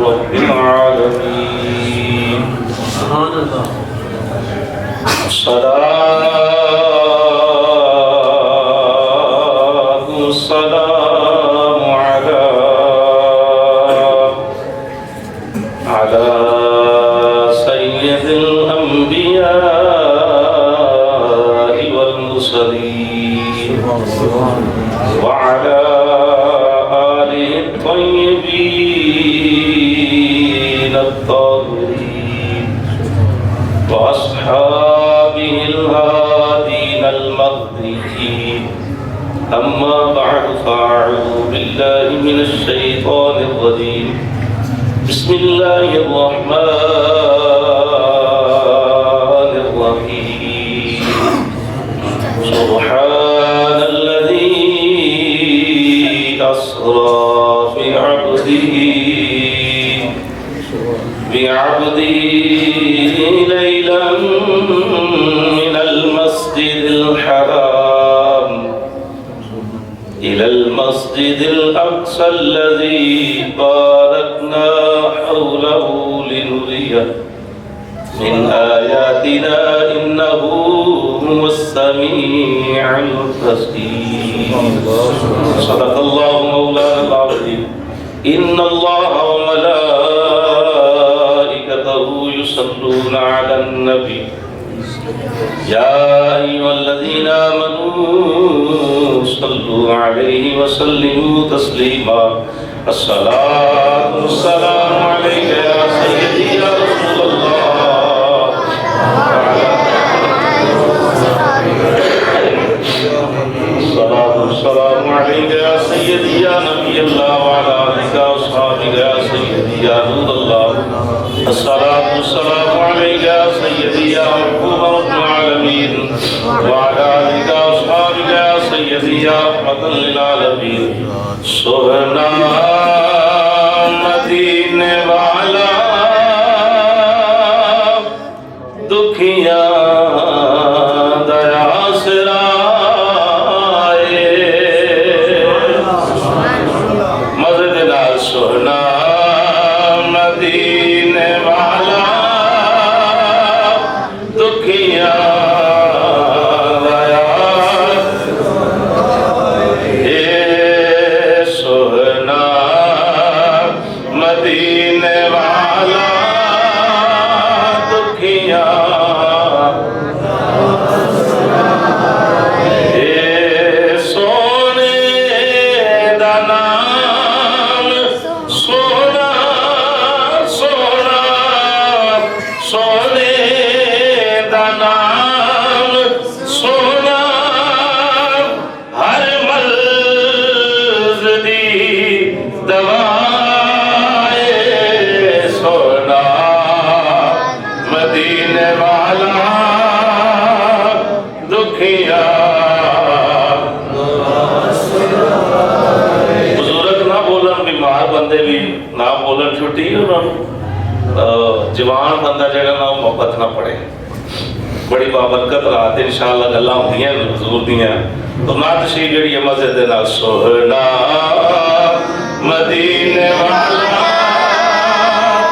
رب العالمين. سبحان الله. الصلاة والسلام على سيد الأنبياء والمرسلين وعلى آله الطيبين الطاهرين وأصحابه الهادين المهديين. أما بعد فأعوذ بالله من الشيطان الرجيم. بسم الله الرحمن الرحيم. سبحان الذي أسرى بعبده ليلا من المسجد الحرام إلى المسجد الأقصى الذي باركنا حوله لنريه من آياتنا إنه هو السميع البصير. صدق الله مولانا العظيم. إن الله وملائكته يصلون على النبي يا أيها الذين آمنوا صلوا عليه وسلموا تسليما. الصلاة والسلام عليك يا سيدي يا رسول الله. الصلاة والسلام عليك يا سيدي يا نبي الله وعلى آلك وأصحابك يا سيدي يا نور الله. الصلاة والسلام عليك يا سيدي يا محبوب رب العالمين وعلى آلك وأصحابك يا سيدي يا رحمة للعالمين. سبحان مدینے والا دکھیا دیا سرائے مزے دے نال. سونا مدینے والا دکھیا دیا سونا مدینے والا دکھیا سونے دا نام سونا سونا سونے دا نام سونا ہر مرض دی دوائے. سونا مدینے والا دکھیا. بزرگ نہ بولن بیمار بندے بھی نہ بولن چھٹی جوان بندہ جگہ نہ محبت نہ پڑے. بڑی بابرکت رات انشاءاللہ گلاں ہوندیاں حضور دیاں. تو نعت شریف جڑی ہے مزے دے نال. سونا مدینے والا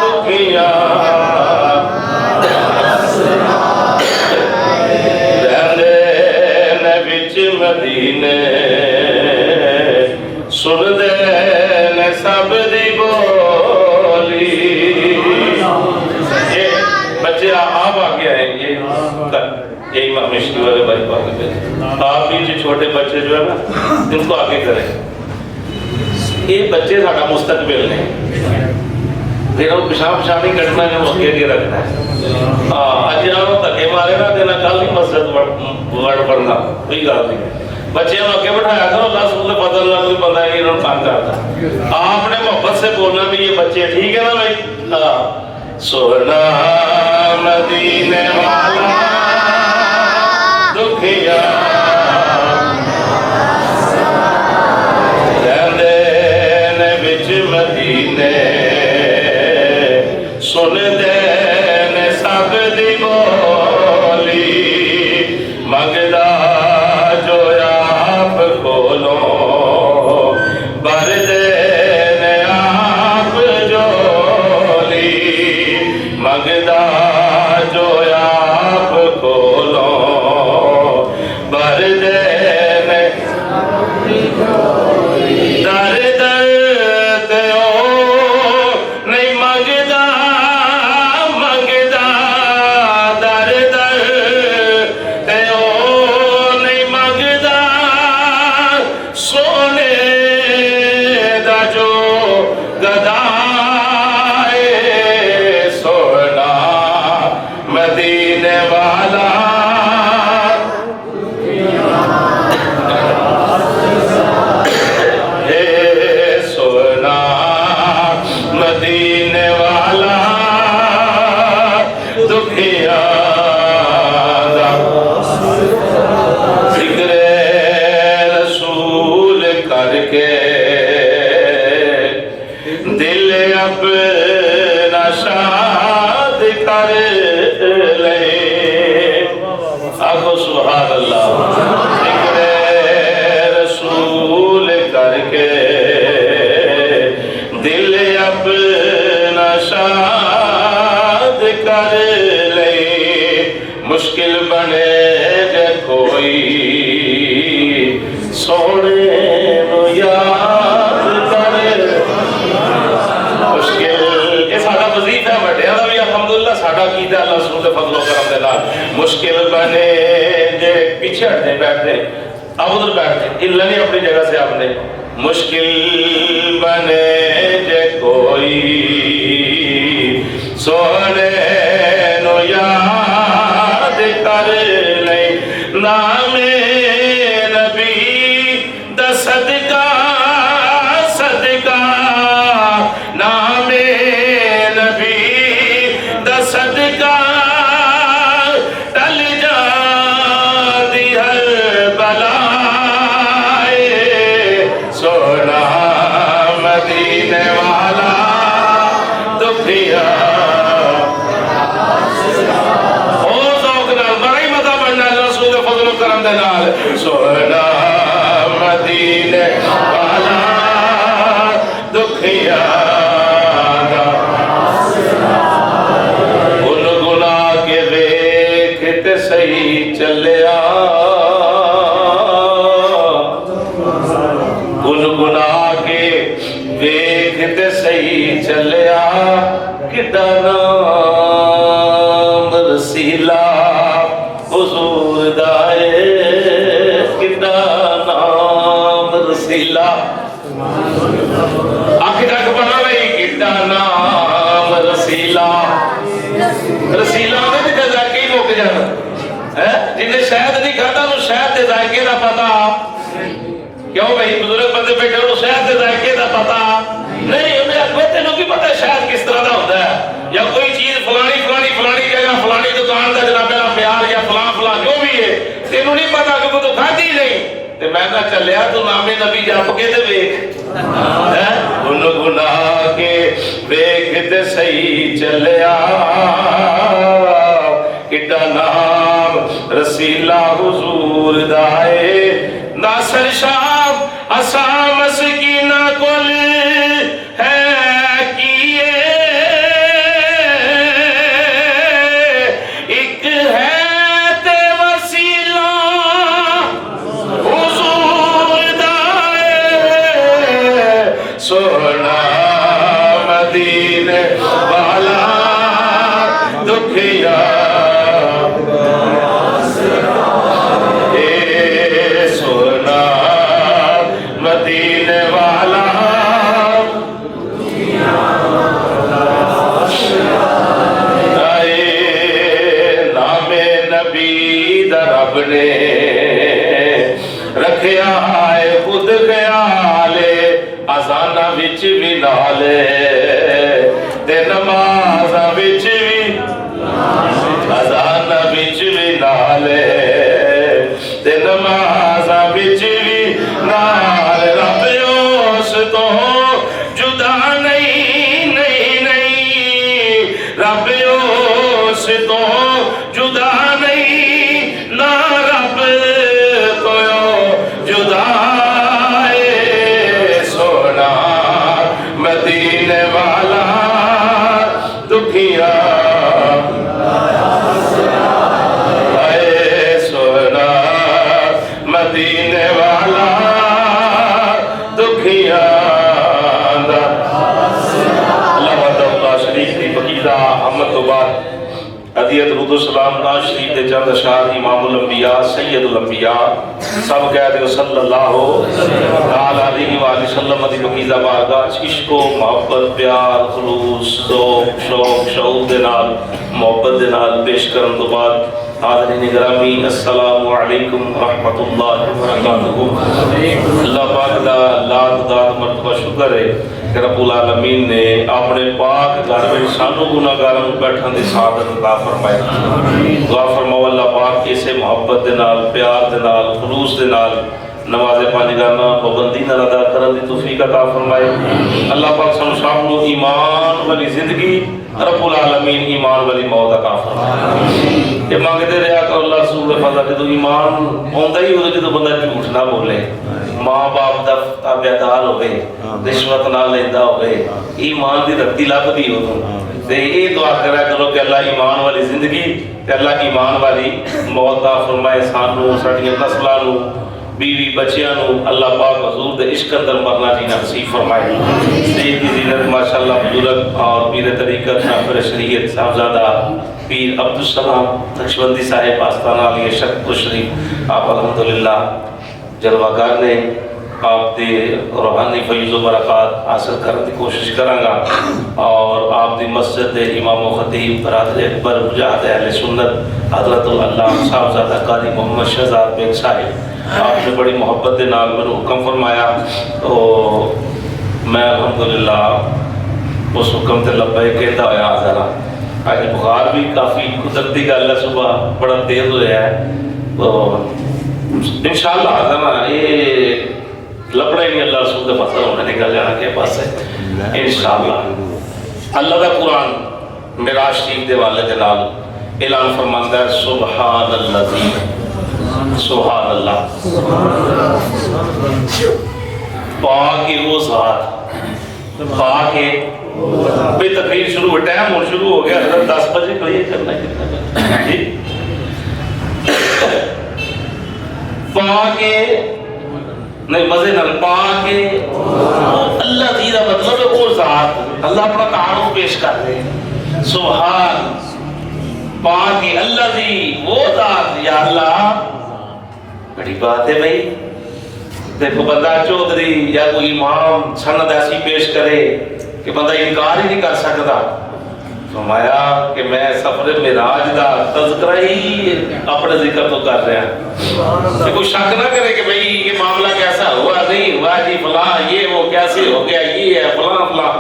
دکھیا رہندے نے وچ مدینے سن دے نے سب دی بولی. یہ بچے آپ آگے آئیں گے. یہ امام مشکل والے بھائی پاک ہے. آپ بھی جو چھوٹے بچے جو ہے نا ان کو آگے کریں. یہ بچے ساڑھا مستقبل نے. دینا پشاہ نہیں کٹنا ہے وہ اگے رکھنا ہے. آج جنہوں تکے مارے نا دینا کل نہیں مسجد وڑ پڑھنا کوئی گال نہیں. بچے ہم اگے بٹھایا کرو اللہ سکولے پتہ اللہ کوئی بندہ ہے انہوں نے تانگ کرتا. آپ نے محبت سے بولنا بھی یہ بچے ٹھیک ہے نا بھائی. سونا مدینے والا دکھیا رہندے نے وچ مدینے سن دے نے سب دی بولی. منگدا جو یا کھولو بردے نے آپ جولی مگدا جو آپ کھولو بردے نے در در تیو نہیں مگدا مگدا در در تیو نہیں مگدا سونے دا جو گدائے سونا مدینے والا مدینے والا دکھیا دا ذکر رسول کر کے دل اپنا شاد کر لے آگو سبحان اللہ ذکر رسول کر کے دل اپنا شاد کر لے مشکل بنے جے کوئی سونے نو یاد کر مشکل یہ ساڑھا وظیفہ ہے بڑھیا دا بھی الحمدللہ ساڑھا کی دا اللہ سنو دے فضل و کرم دے لال مشکل بنے جے پیچھے ہٹنے بیٹھتے اب ادھر بیٹھتے اللہ نہیں اپنی جگہ سے آپ نے مشکل بنے جے کوئی سونے نو یاد کر لے نام نبی دا صدقہ صدقہ نام نبی دا صدقہ ٹل جاندی ہر بلائے سونا مدینے والا دکھیا اور ذوق نال بڑا ہی مزہ بننا رسول فضل و کرم دے نال سونا مدینے والا دکھیا گنگنا کے ویکھتے صحیح چلیا گنگنا کے ویکھتے صحیح چلیا کڈا نام رسیلا حضور دائے کڈا نام رسیلا آنکھ تک بنا رہی کڈا نام رسیلا رسیلا میں بھی ذائقے ہی روک جانا جنہیں شہد نہیں کھاتا انہوں شہد دے ذائقے دا پتا کیوں بھئی بزرگ بندے بیٹھے انہوں شہد دے ذائقے دا پتا نہیں انہیں اکوتے نو بھی پتا شہد کس طرح دا ہوتا ہے یا کوئی چیز فلانی جگہ فلانی دکان دا جناب میرا پیار یا فلان جو بھی ہے تینوں نہیں پتا کہ تو کھاتی ہی نہیں تے میں نہ چلیا تو نام نبی جپ کے تے ویکھ گناہ کے ویکھتے صحیح چلیا کڈا نام رسیلا حضور دائے ناصر شاہ اسا مسکینہ کل ہے کیے ایک ہے تے وسیلہ حضور دائے سونا مدینے والا دکھیا سونا مدینے والا نام نبی دا رب نے رکھیا ہے خود خیالے آزانہ وچ بھی نالے تے نمازہ وچ بھی آزانہ وچ بھی نالے تے نمازہ وچ بھی نالے رب اس تو جدا نہیں رب اس تو جدا نہیں نہ رب تو جدا کلام نواز شریف دے چند اشعار امام الانبیاء سید الانبیاء سب کہہ دے صلی اللہ علیہ وآلہ وسلم دی مقیزہ بارگاہ عشق و محبت پیار خلوص ذوق شوق شعور دے نال محبت دے نال پیش کرن تو بعد حاضرین گرامی السلام علیکم ورحمۃ اللہ وبرکاتہ۔ اللہ پاک دا لاکھ داد مرتبہ شکر ہے کہ رب العالمین نے اپنے پاک گھر میں سانو گناہگاراں نوں بیٹھن دی سعادت عطا فرمائی۔ دعا فرماؤ اللہ پاک اسے محبت دے نال پیار دے نال خلوص دے نال نماز پانچگانہ پابندی نال ادا کرن دی توفیق عطا فرمائے۔ اللہ پاک سانو سب نوں ایمان والی زندگی رب العالمین ایمان والی موت عطا فرمائے۔ یہ مانگتے رہا کہ اللہ رسول فضل کہ تو ایمان ہوندا ہی ہو جدوں بندہ جھوٹ نہ بولے، ماں باپ دا تابعدار ہوئے، رشوت نہ لیندا ہوئے، ایمان دی رتی لبدی ہو تے یہ دعا کرا کرو کہ اللہ ایمان والی زندگی تے اللہ ایمان والی موت عطا فرمائے سانو ساڈیاں نسلاں نوں بیوی بچیاں نوں اللہ پاک حضور دے عشق اندر مرنا جینا نصیب فرمائے۔ سید کی زینت ماشاءاللہ بزرگ اور پیر طریقت ناصر شریعت صاحبزادہ پیر عبدالسلام نقشبندی صاحب آستانہ علی شک و شریف آپ الحمدللہ جلوہ نے آپ دے روحانی فیض و برکات حاصل کرنے کی کوشش کروں گا، اور آپ دی مسجد دے امام و خطیب برادر اکبر مجاہد اہل سنت حضرت اللہ صاحبزادہ قاری محمد شہزاد بیگ صاحب آپ نے بڑی محبت دے نال میں حکم فرمایا تو میں الحمدللہ اس حکم تے لبیک کہتا ہوا حاضر ہاں۔ آج بخار بھی کافی قدرتی گل ہے، صبح بڑا تیز ہوا ہے تو انشاءاللہ حاضر ہاں۔ یہ لبڑا ہی نہیں اللہ رسول دے فضل ہونے نکل جانا کے پاس ہے انشاءاللہ۔ اللہ دا قرآن معراج شریف دے والے دے نال اعلان فرماندا ہے سبحان اللہ سبحان اللہ پاک وہ ذات پاک ہے۔ بھئی تقریر شروع ہو ٹائم ہو شروع ہو گیا، حضرت 10 بجے کلیے کرنا ہے جی پاک ہے نہیں مزے نال پاک ہے اللہ دی دا مطلب ہے وہ ذات۔ اللہ اپنا تعارف پیش کر رہے ہیں سبحان پاک ہے اللہ دی وہ ذات۔ یا اللہ بڑی بات ہے بھائی، دیکھو بندہ چودھری یا کوئی امام سند ایسی پیش کرے کہ بندہ انکار ہی نہیں کر سکتا۔ فرمایا کہ میں سفر معراج دا تذکرہ ہی اپنے ذکر تو کر رہا ہوں کہ کوئی شک نہ کرے کہ بھئی یہ معاملہ کیسا ہوا نہیں ہوا جی فلاں یہ وہ کیسے ہو گیا یہ ہے فلاں فلاں،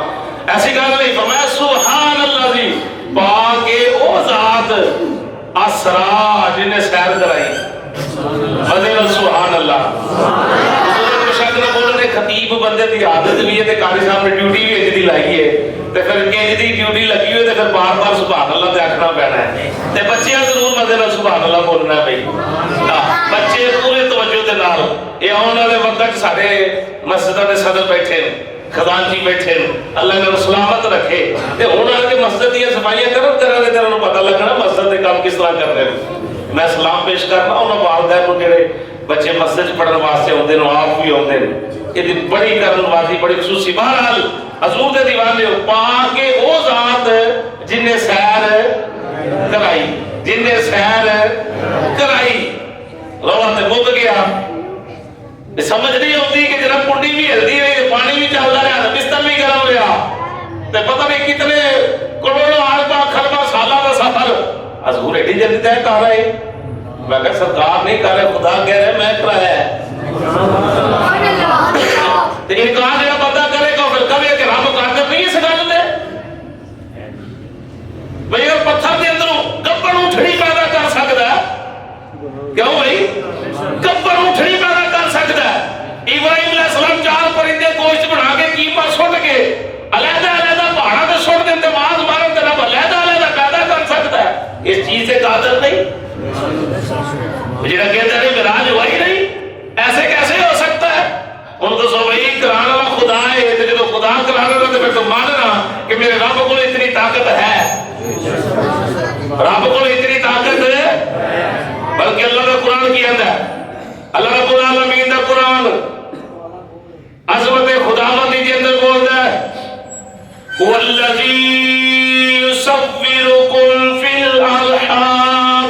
ایسی گل نہیں۔ فرمایا سبحان اللہ جی پاک او ذات اسرا جنہیں سیر کرائی مدینہ سبحان اللہ۔ شاید نہ بولنے خطیب بندے دی عادت بھی ہے تے قاری صاحب نے ڈیوٹی بھی اجدی لائی ہے تے پھر کنج دی ڈیوٹی لگی ہوئی تے پھر بار بار سبحان اللہ تے آکھنا پینا ہے تے بچیاں ضرور مدینہ سبحان اللہ بولنا ہے بھائی۔ بچے پورے توجہ دے نال یہ آن والے وقت سارے مسجداں دے صدر بیٹھے خزانچی بیٹھے اللہ نے سلامت رکھے تے ہن آ کے مسجد دی صفائیاں کرن تیرا نوں پتہ لگنا مسجد دے کام کس طرح کرنے۔ میں سلام پیش کرنا انہاں والدین نوں جڑے بچے مسجد پڑھن واسطے ہوندے نوں آپ بھی ہوندے یہ بڑی کرن والی بڑی خصوصی۔ بہرحال حضور دے دیوانے پاک او ذات جن نے سیر کرائی جن نے سیر کرائی روح تے مک گیا سمجھ نہیں ہوتی کہ جناب کنڈی بھی ہلدی رہی پانی بھی چلتا رہا بستر بھی گرم رہا تے پتہ نہیں کتنے کروڑوں ارباں خرباں سالہ کا سفر حضور ایڈی جلدی طے کر رہے۔ میں کہا سرکار نہیں کر رہے خدا کہہ رہے میں کرایا ہے تے انکار جڑا بندہ کرے گا پھر کہے کہ رب قادر نہیں اس گل تے بھئی اور پتھر دے اندروں گبڑ اٹھڑی پیدا کر سکدا ہے کیوں بھائی گبڑ اٹھڑی پیدا کر سکدا ہے۔ ابراہیم علیہ السلام 4 پرندے گوشت بنا کے کیما سٹ کے علیحدہ علیحدہ پہاڑاں تے سٹ دے تے ماز مارن تے رب علیحدہ علیحدہ پیدا کر سکتا ہے اس چیز سے قادر نہیں۔ جڑا کہتا ہے معراج ہوا ہی نہیں ایسے کیسے ہو سکتا ہے؟ ان کو سو بھائی کرانے والا خدا ہے تو جب خدا کرانے والا تو پھر تو ماننا کہ میرے رب کو اتنی طاقت ہے رب کو اتنی طاقت ہے بلکہ اللہ کا قرآن کی اندر ہے اللہ رب العالمین کا قرآن عظمت خداوندی کے اندر بولتا ہے والذی یصورکم فی الارحام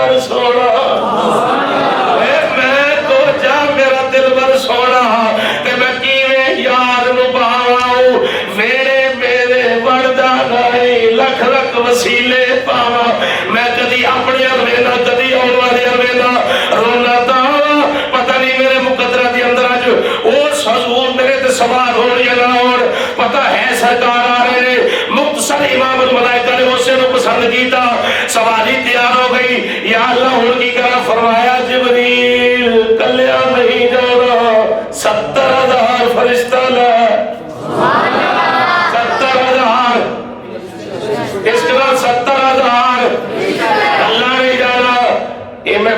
دلبر سونا میں کو جا میرا دلبر سونا تے میں کیویں یار نو باواں ویڑے میرے وڑدا نہیں لکھ لکھ وسیلے پاواں میں کدی اپنے وینا کدی آن والے وینا رونا تا پتہ نہیں میرے مقدرہ دی اندر اج اس حضور میرے تے سوار ہون یا نہ ہون پتہ ہے سرکار آ رہے نے مختصر امام الملائکہ نے اسے نو پسند کیتا سواری تیار ہو گئی یا اللہ ہن کی کرا فرمایا جبریل کلیا نہیں جانا 70,000 فرشتہ لے 70,000 اس کے بعد 70,000 اللہ نہیں جانا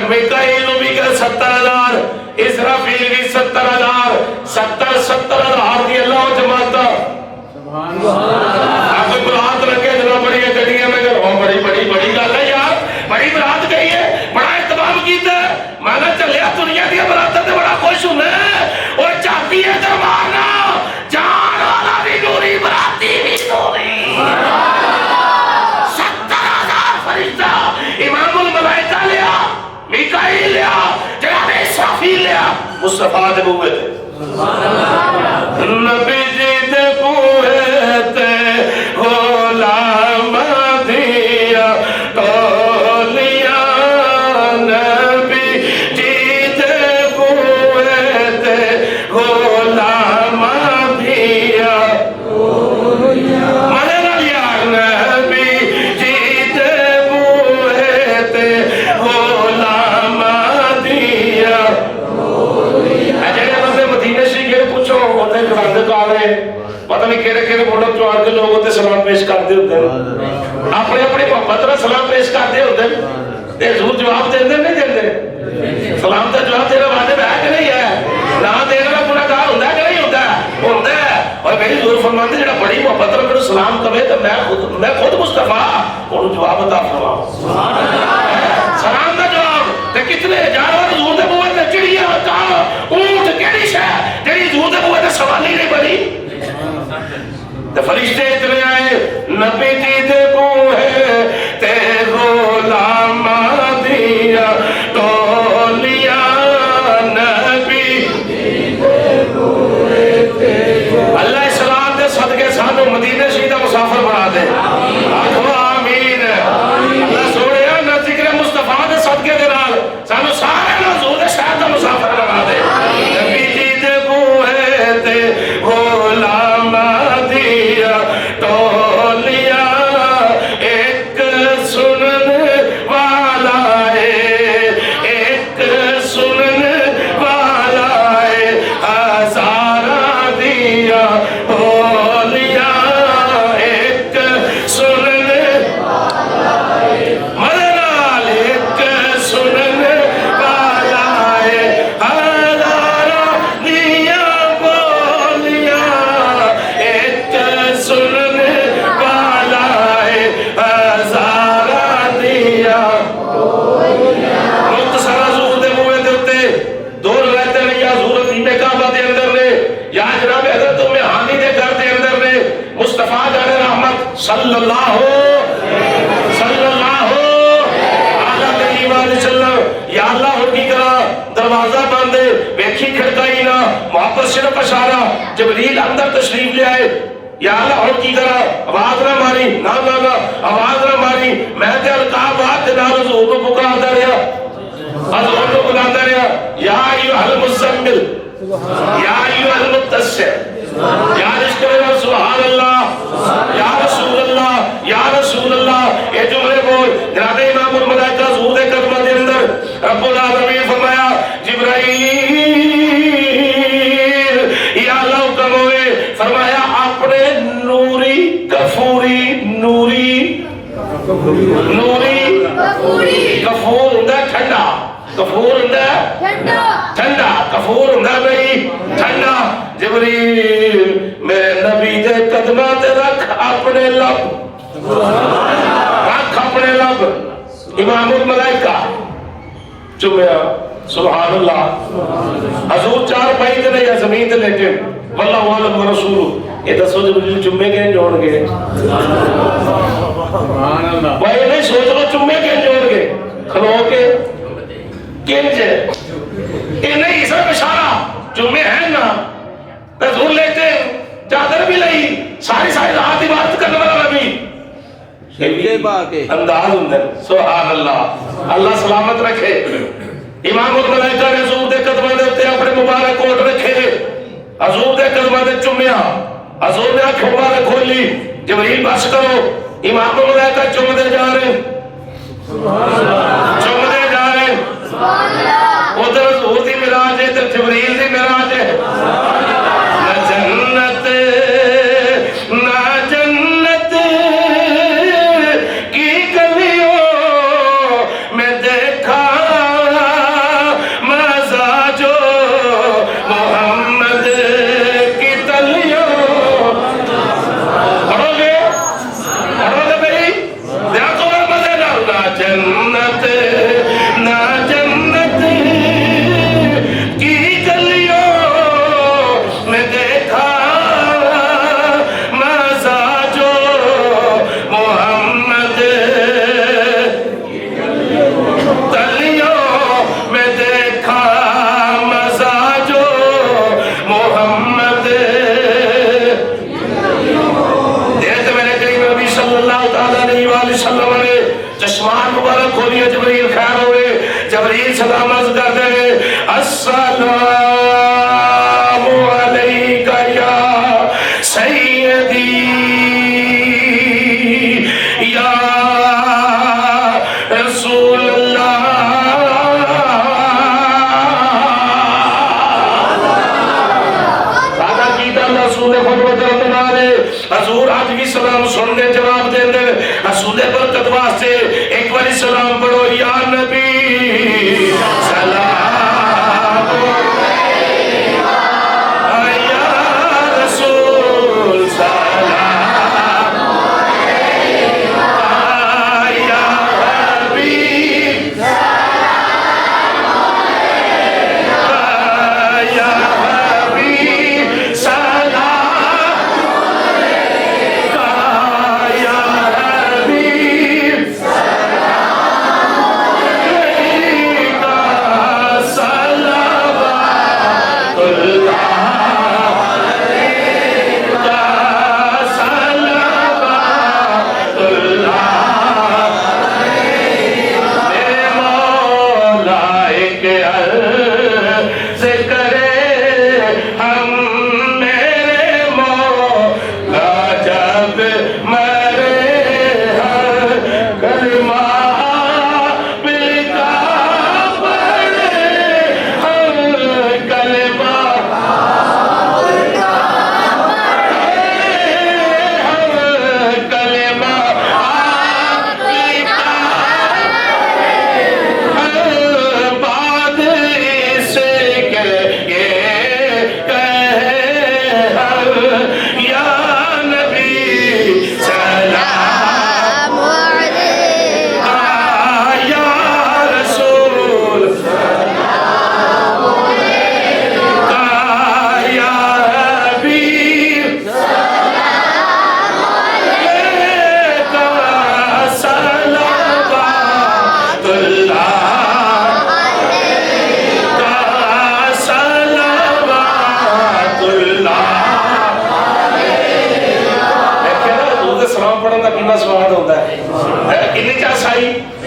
میکائیل نو بھی کہ 70,000 اسرافیل بھی 70,000 70,000 کی اللہ جماعتا آپ کوئی برات رکھے جناب بڑی گھڑیاں میں بڑی گل ہے یار بڑی برات گئی ہے بڑا اہتمام کیتا ہے مانا چلیا دنیا دیا براتا تے بڑا خوش ہوں میں اور چاہتی ہے دربارنا جان والا بھی نوری براتی بھی نوری 70,000 فرشتہ امام الملائکہ لیا میکائیل لیا جناب اسرافیل لیا مصطفیٰ دے بوئے تھے نبی جی دے بوئے تے غلام دیا تولیا نبی جی دے بوئے تے غلام دیا مدر یا نبی جی دے بوئے تے غلام دیا پتہ نہیں کہڑے کہڑے ملک چ آ کے لوگ اتنے سلام پیش کرتے ہوتے ہیں اپنے اپنے محبت کا سلام پیش کرتے ہوتے ہیں حضور جواب دیں نہیں دیں سلام کا جواب دینا واجب ہے کہ نہیں ہے نہ دینا کا پورا کار ہوتا ہے کہ نہیں ہوتا ہے اور میری حضور فرماتے ہیں جڑا بڑی محبت میں سلام کرے تو میں خود مصطفیٰ انہوں جواب عطا فرماؤں سلام کا جواب تے کتنے جانور حضور دے بوئے تے چڑیا کاں اونٹ کیڑی شے جڑی حضور دے بوئے تے سوالی نہیں بنی تے فرشتے اتنے آئے نبی جی دے بوئے تے غلام دیا تولیا نبی جی دے بوئے تے اللہ اسلام دے صدقے سانو مدینے شہیدہ مسافر بنا دے آخو آمین اللہ سوڑے نہ ذکر مصطفیٰ دے صدقے دے نال سانو سارے نہ حضور دے شہر دا مسافر بنا دے نبی جی دے بوئے تے غلام دیا تولیا ایک سننے والا ہے ایک سننے والا ہے ہزارہ دیا تولیا ایک سننے والا ہے مدنال ایک سننے والا ہے ہزارہ دیا بولیا ایک سننے والا ہے ہزارہ دیا مختصر حضور دے موے دے اتے دو روایتیں نے یا حضور حتیم کعبہ دے اندر نے یا جناب حضرت ام ہانی دے گھر دے اندر نے مصطفیٰ جان رحمت صلی اللہ علیہ وسلم یا اللہ ہو کی کرا دروازہ باندھے بیکھی کھڑکائی نہ محبت صرف اشارہ جبریل اندر تشریف لے آئے یا اللہ ہو کی کرا آواز نہ ماری نہ آواز نہ ماری میں تے القاب بات دے نال حضور کو پکاردا رہیا حضور کو بلاتا رہیا یا ایھا المزمل یا ایھا المدثر یا رشک اللہ سبحان اللہ یا رسول اللہ یا رسول اللہ یہ جملے بول جناب امام الملائکہ حضور دے قدموں دے اندر رب العالمین فرمایا جبرائیل یا اللہ حکم ہوئے فرمایا اپنے نوری کفوری کفور ہوندا ٹھنڈا کفور ہوندا ٹھنڈا کفور ہوندا بھئی ٹھنڈا جبریل میرے نبی دے قدماں تے رکھ اپنے لب رکھ اپنے لب امام الملائکہ چمیا سبحان اللہ حضور چار پائی تے نہیں زمین تے لیٹے واللہ عالم و رسول یہ دسو جبریل چمے کے جوڑ گئے سبحان اللہ بھائی نہیں سوچ لو چمے کے جوڑ گئے کھلو کے بھی انداز ہوندے سبحان اللہ اللہ سلامت رکھے امام الملائکہ نے حضور دے قدماں دے اوتے اپنے مبارک کوٹ رکھے حضور دے قدماں تے چومیا حضور نے اکھ مبارک کھولی جبریل بس کرو امام الملائکہ چومدے جا رہے چومدے جا رہے ادھر حضور دی معراج ہے ادھر جبریل دی معراج ہے حضور آج بھی سلام سن دے جواب دے دے حضور دے برکت واسطے ایک باری سلام پڑھو یا نبی سلام یا رسول سلام یا حبیب یا حبیب سلام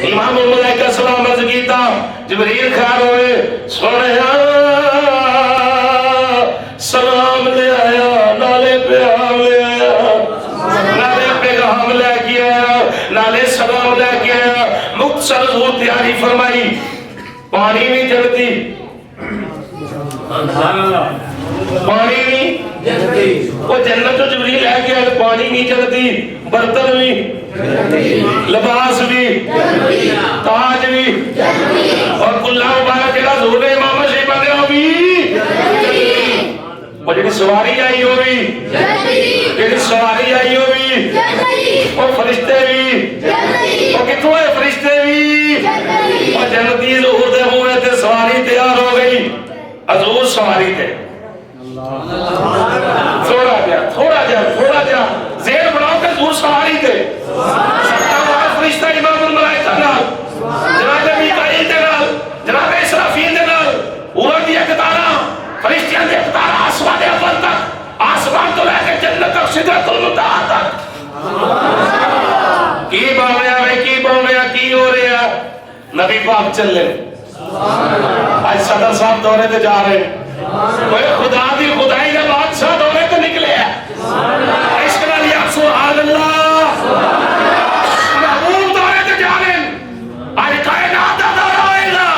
امام الملائکہ سلام عرض کیتا جبریل خیال ہوئے سوڑیا سلام لے آیا نالے پیغام لے آیا نالے پیغام لے کے آیا نالے سلام لے کے آیا مختصر حضور تیاری فرمائی پانی نہیں چڑھتی پانی نہیں وہ جنت جو جبریل لے کے آیا پانی نہیں چڑھتی برتن بھی لباس بھی تاج بھی اور کلہ مبارک جڑا حضور نے امام شریف بندے ہو بھی وہ جڑی سواری آئی ہو بھی جڑی سواری آئی ہو بھی وہ فرشتے بھی وہ کتوں ہے فرشتے بھی اور جنتی ظہور دے ہوئے تھے سواری تیار ہو گئی حضور سواری تھے تھوڑا جا زیر بناؤ کہ حضور سواری تھے فرشتہ امام الملائکہ نال جناب میکائیل دے نال جناب اسرافیل دے نال اوپر دی اقتدار فرشتیاں دے اقتدار آسمان دے اول تک آسمان تو لے کے جنت تک سدرۃ المنتہا تک کی بن رہا ہے کی بن رہا کی ہو رہا نبی پاک چلے آج صدر صاحب دورے تے جا رہے ہیں کوئی خدا دی خدائی کا بادشاہ دورے تے نکلے ہیں عشق نال یا سبحان اللہ محبوب دورے تے جا رہے ہیں آج کائنات دا دورہ ہوئے گا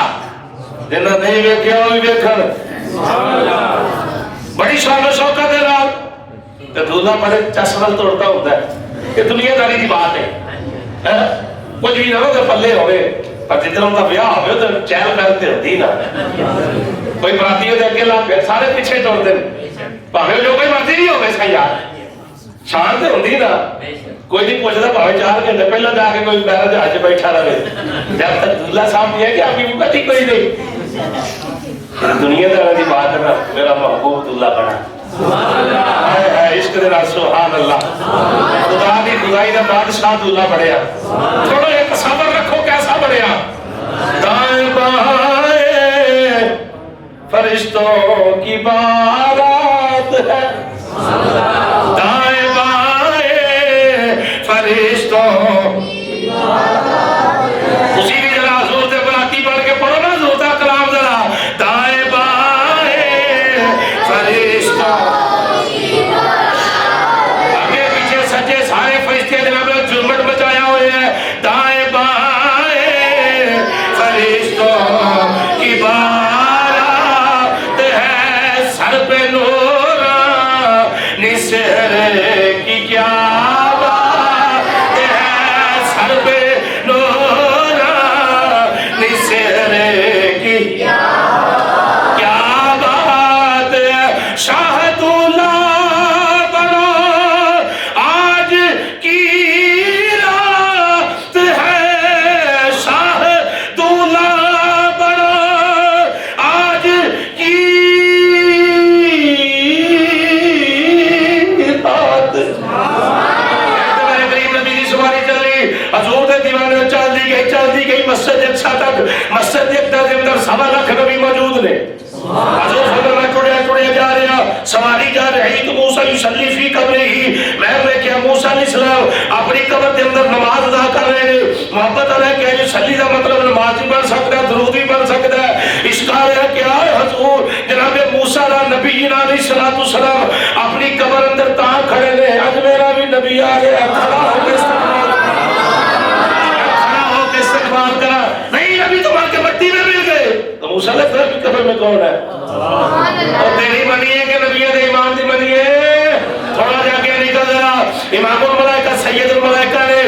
جنہ نہیں ویکھیا ہوئی ویکھن بڑی شان و شوکت ہے نال تے دولہا بڑے چسمل توڑتا ہوتا ہے یہ دنیا داری دی بات ہے کچھ بھی نہ ہو کہ پلے ہوئے پر جتنا ان کا بیاہ ہوئے تو چہل کرتے ہوتی نا کوئی براتی ہوتے اکیلا پھر سارے پیچھے توڑ دیں پاہے جو کوئی مرضی نہیں ہوئے اس کا یار شان تے ہوتی نا کوئی نہیں پوچھتا پاہے 4 گھنٹے پہلے جا کے کوئی بیرہ جہاز بیٹھا رہے جب تک دولہا صاحب یہ کہ آپ کی مکتی کوئی نہیں دنیا داری دی بات ہے نا میرا محبوب دولہا بنا عشق دے نال سبحان اللہ خدا دی خدائی دا بادشاہ دولہا بڑھیا تھوڑا یہ تصور رکھو کیسا بڑھیا دائیں بائیں فرشتوں کی بارات ہے دائیں بائیں فرشتوں کی بارات ہے اسی بھی ذرا حضور دے براتی پڑھ کے پڑھو نا حضور دا کلام ذرا دائیں بائیں فرشتوں مسجد ایک در اندر 1.25 لاکھ نبی موجود نے حضور صلی اللہ ٹوڑے جا رہے ہیں سواری جا رہے ہیں تو موسیٰ یصلی فی قبرہ ہی میں نے کیا موسیٰ علیہ السلام اپنی قبر کے اندر نماز ادا کر رہے ہیں محبت علیہ کہ یصلی دا مطلب نماز بھی بن سکتا ہے درود بھی بن سکتا ہے اشکال ہے کہ آئے حضور جناب موسیٰ علیہ نبی علیہ السلام اپنی قبر اندر تاں کھڑے نے آج میرا بھی نبی آ گیا کھڑا ہو کے استقبال کرا نہیں نبی تمہارے کے مٹی میں مل گئے تو موسیٰ علیہ السلام کی قبر میں کون ہے اور تیری منی ہے کہ نبی ہے امام دی منی ہے تھوڑا جا کے نکل ذرا امام الملائکہ سید الملائکہ نے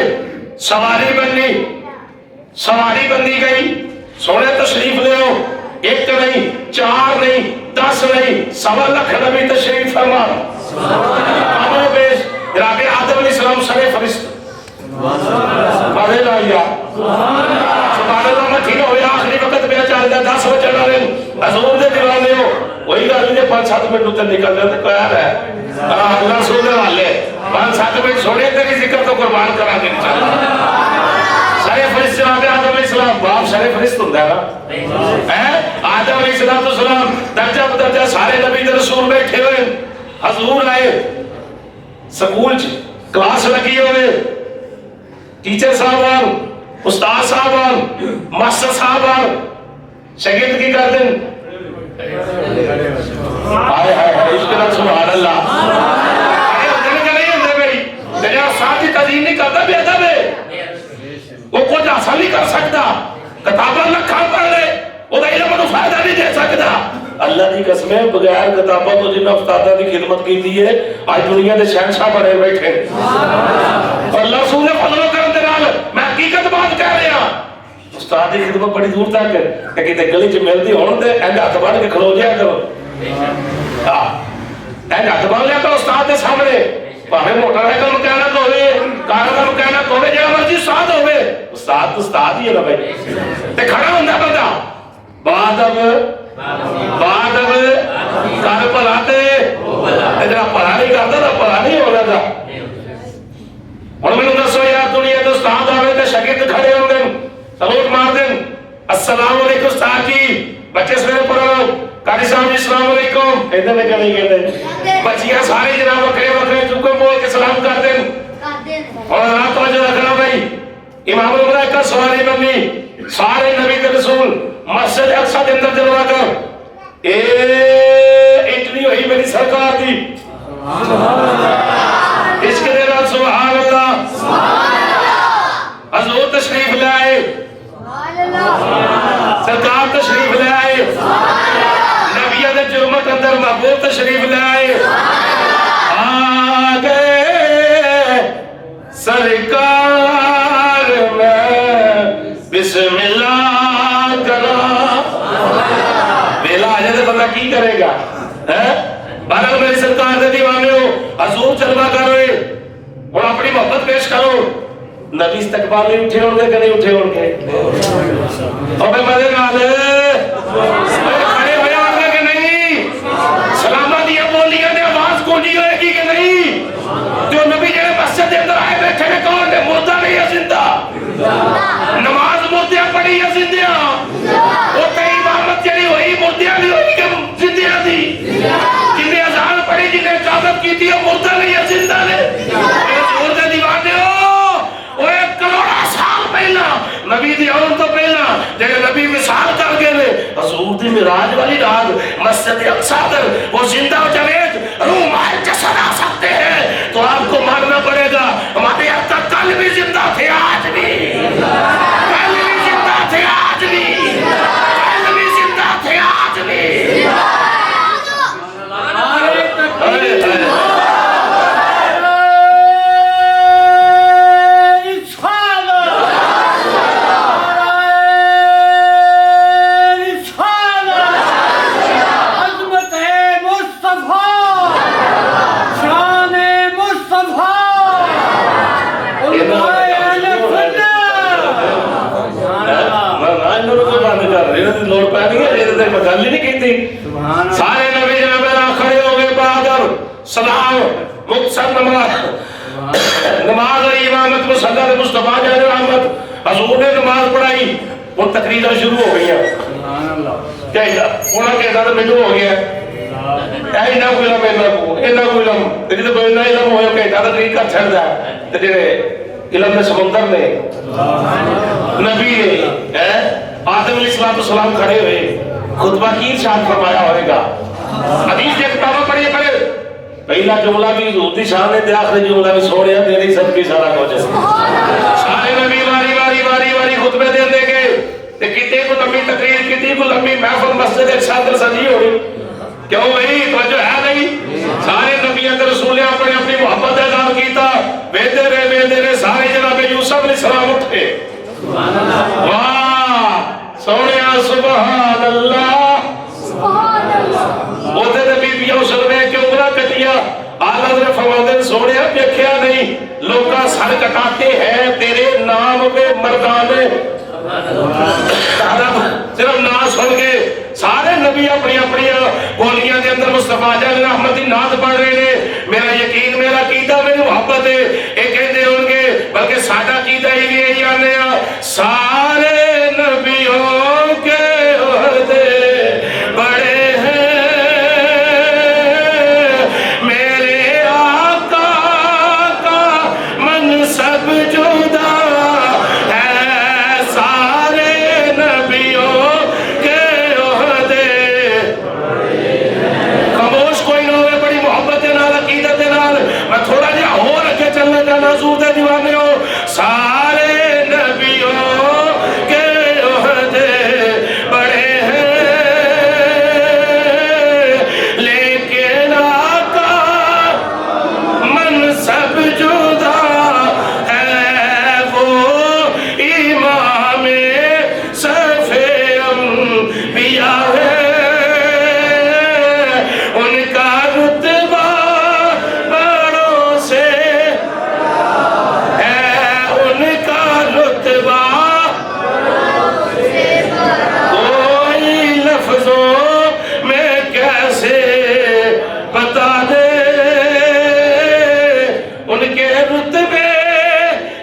سواری بندی گئی سونے تشریف لے ہو 1 نہیں 4 نہیں 10 نہیں 1.25 لاکھ نبی تشریف فرما آمو بیش جناب آدم علیہ السلام سرے فرشت بڑھے لائیا سبحان اللہ مٹھینا ہویا آخری وقت میں چاہتا ہے 10 بجے چڑھا رہے حضور دے دیوانے ہو وہی گا لیجے 5-7 منٹ اتر نکل جاتے کوئی آ رہا ہے اللہ سونے والے 5-7 منٹ چھوڑے تیری ذکر تو قربان کرا کے چاہتا سارے فرشت جناب آدم علیہ السلام باپ سارے فرشت ہوں گا آدم علیہ السلام درجہ بدرجہ سارے نبی در رسول بیٹھے ہوئے حضور آئے سکول کلاس لگی ہوئے ٹیچر صاحبان استاد صاحبان ماسٹر صاحبان شاگرد کی کر دیں آئے عشق نال سبحان اللہ آئے ہوتے میں نہیں ہوتے میری جنہیں استاد کی تعظیم نہیں کرتا بے ادب ہے وہ کچھ حاصل نہیں کر سکتا کتاباں لکھاں پڑھ لے وہ علم کو فائدہ نہیں دے سکتا اللہ دی قسمیں بغیر کتابوں تو جنہیں استادہ کی خدمت کی دی ہے آج دنیا دے شہنشاہ بڑے بیٹھے اور اللہ رسول نے فضل و کرم دے نال میں حقیقت بات کہہ رہا استاد کی خدمت بڑی دور تک ہے کہ کتے گلی چ ملدی ہون تے اینج ہاتھ بن کے کھلو جایا کرو اینج ہاتھ بن لیا کرو استاد دے سامنے بھاوے موٹر سائیکل مکینک ہوئے کار کا مکینک ہوئے جہاں مرضی استاد ہوئے استاد تو استاد ہی ہے نا بھائی تے کھڑا ہوندا بندہ بادب کار پلا تے جڑا پڑھا نہیں کردا نا پڑھا نہیں ہو رہا ہن مینوں دسو یار دنیا تے استاد آوے تے شاگرد کھڑے ہوندے سلوٹ مار دین السلام علیکم استاد جی بچے سویرے پڑھو قاری صاحب جی السلام علیکم ادھر نہ کہیں کہتے بچیاں سارے جناب وکھرے وکھرے چکو بول کے سلام کر دین اور رات توجہ رکھنا بھائی امام الملائکہ کا سواری بنی سارے نبی کے رسول مسجد اقصی کے اندر جلوا کر اتنی ہوئی میری سرکار دی اس کے دن سبحان اللہ حضور تشریف لے آئے سرکار تشریف لے آئے نبیہ دے جرمت اندر محبوب تشریف لے آئے آگے سرکار میں بسم اللہ کرا ویلا آ جائے تو بندہ کی کرے گا بارہ میری سرکار دے دیوانے ہو حضور چلوا کر ہوئے اور اپنی محبت پیش کرو نبی استقبال نہیں اٹھے ہوں گے کہ نہیں اٹھے ہوں گے اور میں مدے نالے کھڑے ہوئے ہوں گے کہ نہیں سلامہ دیا بولیاں نے آواز کونی ہوئے گی کہ نہیں جو نبی جنہیں مسجد اندر آئے بیٹھے نے کون نے مردہ نہیں ہے زندہ نماز مردیاں پڑھی ہے زندیاں وہ کئی امامت جنہی ہوئی مردیاں نہیں ہوئی کہ زندیاں تھی جنہیں اذان پڑھی جنہیں اجازت کی تھی وہ مردہ نہیں ہے زندہ نے حضور دے دیوانے ہو وہ ایک کروڑا سال پہلا نبی دی اون تو پہلا جگہ نبی مثال کر گئے نے حضور دی معراج والی رات مسجد اقصی در وہ زندہ و جاوید روح مال جسد آ سکتے ہیں تو آپ کو ماننا پڑے گا ہمارے یہاں تک کل بھی زندہ تھے آج بھی کل بھی زندہ تھے آج بھی کل بھی زندہ تھے آج بھی سارے نبی جناب اللہ کھڑے ہو گئے بہادر سلام مقصد نماز اور امامت مسلح مصطفیٰ جان رحمت حضور نے نماز پڑھائی وہ تقریرہ شروع ہو گئی ہیں انہوں کہتا تو مجھو ہو گیا اینا کوئی علم اینا کوئی علم تیری تو کوئی علم ہویا کہتا تقریر کر چھڑ دا تیرے علم نے سمندر نے نبی نے آدم علیہ السلام کھڑے ہوئے خطبہ کی ارشاد فرمایا ہوئے گا حدیث کے کتابہ پڑھئے پڑھے پہلا جملہ بھی حضور دی شان ہے آخری جملہ بھی سوڑے ہیں تیری سب کی سارا کچھ ہے سارے نبی واری خطبے دے دے گے کتے کو لمبی تقریر کتے کو لمبی محفل مسجد ایک ساتھ سجی ہو رہی کیوں بھئی توجہ ہے نہیں سارے نبی اندر رسولیں اپنی محبت اعلان کیتا بیدے رہے سارے جناب یوسف علیہ السلام اٹھے واہ سونیا سبحان اللہ وہ دے بی بی اسلمے کے عمرہ کٹیا آلہ نے فرماندے سونیا دیکھیا نہیں لوگاں سر کٹاتے ہیں تیرے نام پہ مردانے صرف نام سن کے سارے نبی اپنی بولیاں دے اندر مصطفیٰ جان رحمت دی نعت پڑھ رہے ہیں میرا یقین میرا عقیدہ میری محبت ہے ایک کہتے ہوں گے بلکہ سادہ عقیدہ ہی بھی یہی آنے سارے نبیوں کے عہدے بڑے ہیں میرے آقا کا منصب جدا ہے سارے نبیوں کے عہدے خاموش کوئی نہ ہوئے بڑی محبت نال عقیدت نال میں تھوڑا جہا ہو رکھے چلنے کا حضور دے دیوانے ہو سارے نبیوں کے عہدے بڑے ہیں لیکن آقا منصب جدا ہے وہ امام صف انبیاء ہے ان کا رتبہ بڑوں سے ان کا رتبہ کوئی لفظوں میں کیسے بتا دے ان کے رتبے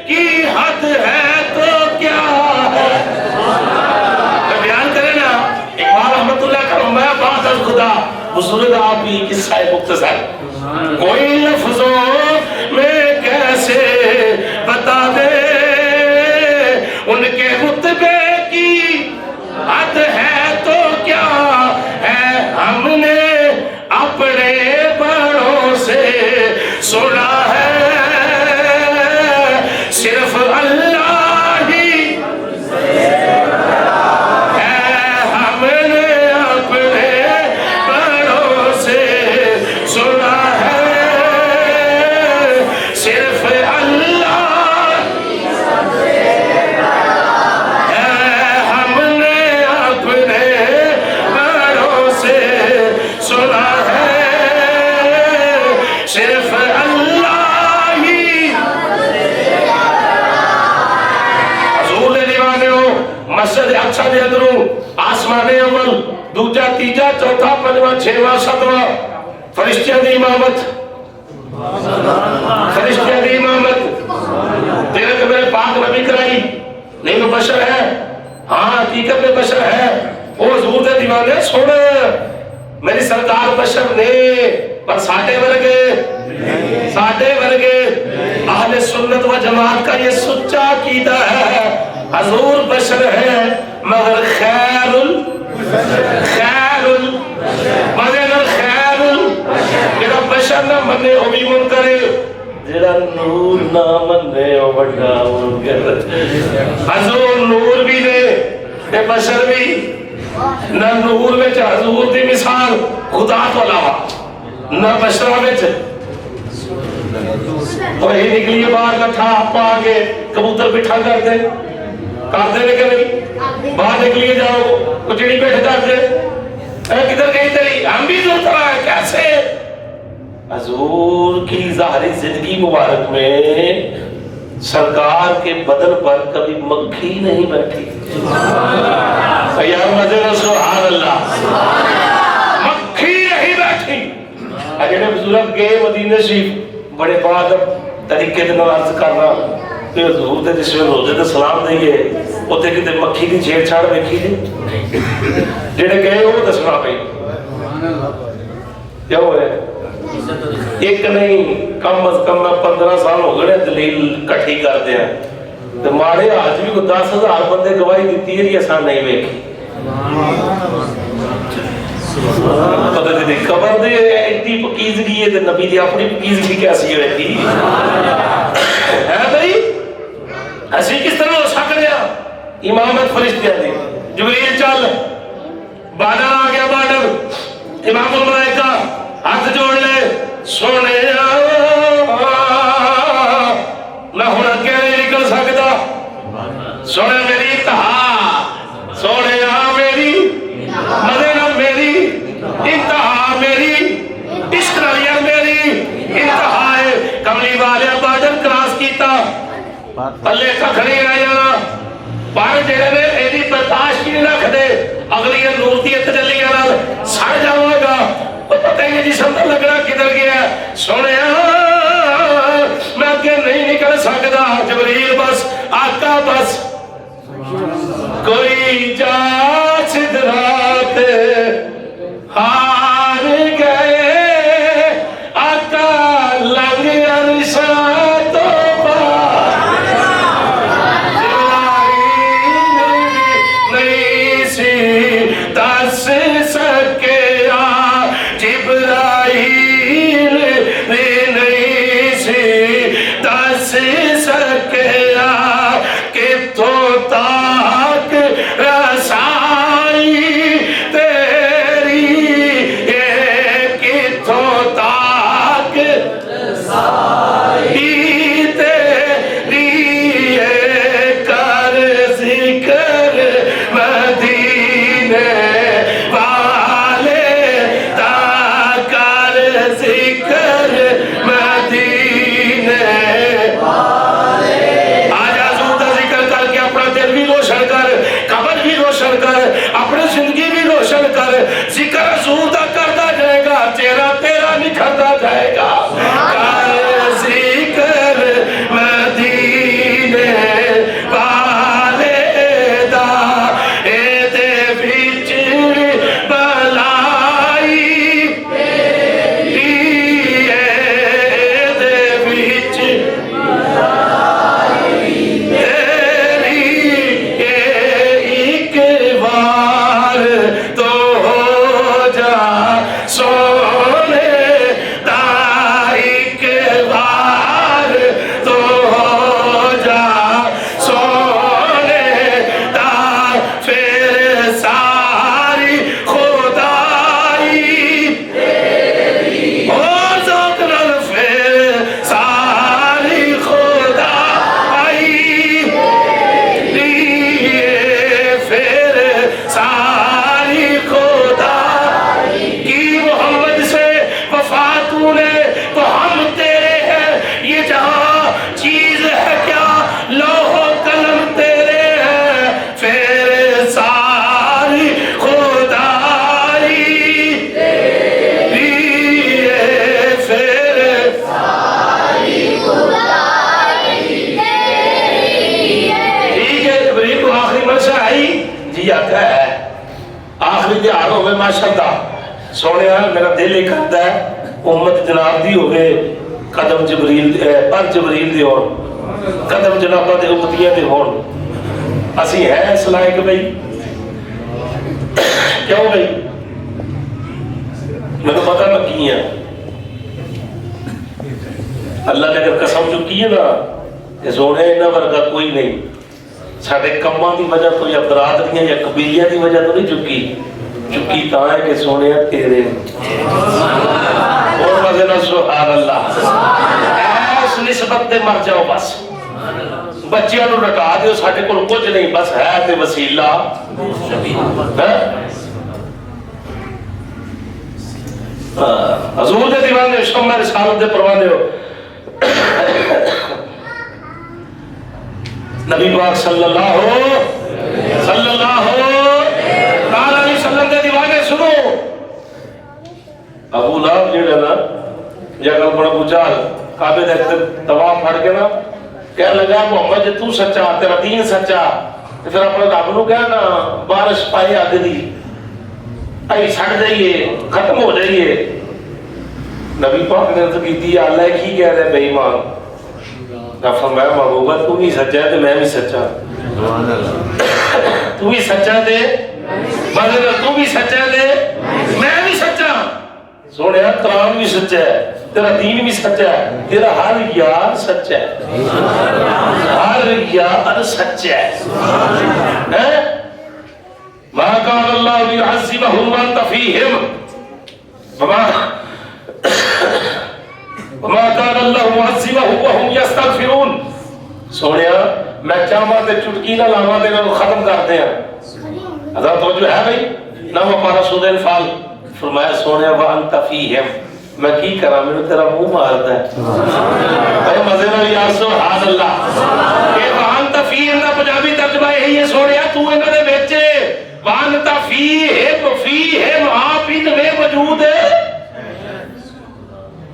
کی حد ہے تو کیا ہے بیان کریں نا اقبال رحمت اللہ کا رمبہ بات از خدا بزرگ آپ ہی قصہ مختصر کوئی لفظوں میں کیسے بتا دے ان کے رتبے کی حد ہے تو کیا ہے، ہم نے اپنے بڑوں سے سنا ہے، صرف اللہ ہی ہے، ہم نے اپنے بڑوں سے سنا ہے، صرف اللہ ہے، ہم نے اپنے بڑوں سے سنا ہے، صرف اللہ ہی۔ حضور دے دیوانے ہو، مسجد اقصی دے اندروں آسمان اول دوجا تیجا چوتھا پنجواں چھواں ستواں فرشتیاں دی امامت، فرشتیاں دی امامت تیرے کہ میرے پاک نبی کرائی، نہیں تو بشر ہے، ہاں حقیقت میں بشر ہے۔ وہ حضور دے دیوانے سن، میری سرکار بشر نے پر ساٹھے ورگے اہل سنت و جماعت کا یہ سچا عقیدہ ہے، حضور بشر ہے مگر خیر جڑا بشر نہ منے وہ بھی منکر ہے، جڑا نور نہ منے وہ بڑا منکر۔ حضور نور بھی نے تے بشر بھی، نہ نور وچ حضور دی مثال خدا تو علاوہ، نہ بشر وچ وہی نکلیے باہر لٹھا پا کے کبوتر بٹھا کر دے کہ نہیں، باہر نکلیے جاؤ کچھ نہیں بیٹھ کر دے، کدھر گئی تیری، ہم بھی جو طرح ہے کیسے؟ حضور کی ظاہری زندگی مبارک میں سرکار کے بدن پر کبھی مکھی نہیں بیٹھی، یا مدر سبحان اللہ، مکھی نہیں بیٹھی۔ اگر بزرگ گئے مدینہ شریف بڑے بعد طریقے دے نال عرض کرنا کہ حضور دے جس ویلے روزے تے سلام دئیے اوتے کتے مکھی دی چھیڑ چھاڑ ویکھی جی، جڑے گئے وہ دسنا پئی کیا ہوئے، ایک نہیں کم از کم 15 سال ہو گئے دلیل کٹھی کرتے ہیں، تو ماڑے آج بھی 10,000 بندے گواہی دیتی ہے یہ اساں نہیں ویکھی، پتہ نہیں خبر دے ایڈی پکیزگی ہے تے نبی دی اپنی پکیزگی کیسی ہوئے تھی ہے بھائی، اسی کس طرح ہو سکتے ہیں؟ امامت فرشتیاں دی، جبریل چل، بادل آ گیا، بادل امام الملائکہ ہاتھ جوڑ لے، سونے میں ہوں اگے نہیں نکل سکتا، سونے میری انتہا، سونے میری مدینہ میری انتہا، میری عشق نالیاں میری انتہا ہے، کملی والے بادل کراس کیتا پلے ککھ نہیں رہ جانا، پر جڑے نے ایدی برداشت نہیں رکھ دے اگلی نور دی تجلیاں نال سڑ جاواں گا، پتہ ہی نہیں جسم دا لگنا کدھر گیا، سونیا میں اگے نہیں نکل سکتا، جبریل بس آقا بس کوئی جا سدرات ہار گئے، آقا لنگ عرشاں تو نہیں سی دس سکیا، جبرائیل نہیں سی دس سکیا، کتوں تک رسائی تیری نبی آتا ہے آخری دیہڑ ہوئے ماشاءاللہ سونے میرا دل ہی کرتا ہے امت جناب دی ہوئے قدم جبریل پر جبریل دی ہون قدم جنابہ دے امتیہ دے ہون اسی ہیں اس لائق بھئی کیوں بھئی میں تو پتہ نہ کی ہے اللہ نے اگر قسم چکی ہے نا کہ سونے انہاں ورگا کوئی نہیں ساڈے کماں دی وجہ تو یا برادریاں یا قبیلیاں دی وجہ تو نہیں چکی تا ہے کہ سونے تیرے اور مزے نہ سبحان اللہ اس نسبت تے مر جاؤ بس بچیاں نو رٹا دیو ساڈے کول کچھ نہیں بس ہے تے وسیلہ حضور دے دیوانے شمع رسالت دے پروانے ہو نبی پاک صلی اللہ علیہ وسلم دے دیوانے سنو ابو لہب جڑا نا یا کل بڑا بچال کعبے دے طواف پھڑ کے نا کہنے لگا محمد جے تو سچا تیرا دین سچا پھر اپنے رب نو کہنا بارش پائی آگ دی ائی چھڑ جائیے ختم ہو جائیے نبی پاک نے تو کیتی اللہ کی کہہ رہے بے ایمان نہ فرمایا محبوبہ تو بھی سچا ہے تو میں بھی سچا تو بھی سچا دے مگر تو بھی سچا دے میں بھی سچا سونے قرآن بھی سچا ہے تیرا دین بھی سچا ہے تیرا ہر یار سچا ہے ہر یار سچا ہے ما کان اللہ لیعذبہم وانت فیہم وما کان اللہ معذبہم وہم یستغفرون سونیا میں چاہاں تے چٹکی نہ لاواں تے انہاں ختم کر دیں حضرت توجہ ہے بھائی نہ وہ پارا سود انفال فرمایا سونیا وانت فیہم میں کی کرا میں تیرا منہ مارتا ہے اے مزے نال یا سبحان اللہ اے وانت فیہم دا پنجابی ترجمہ یہی ہے سونیا تو انہاں دے وچ وانت فیہم آپ ان میں موجود ہے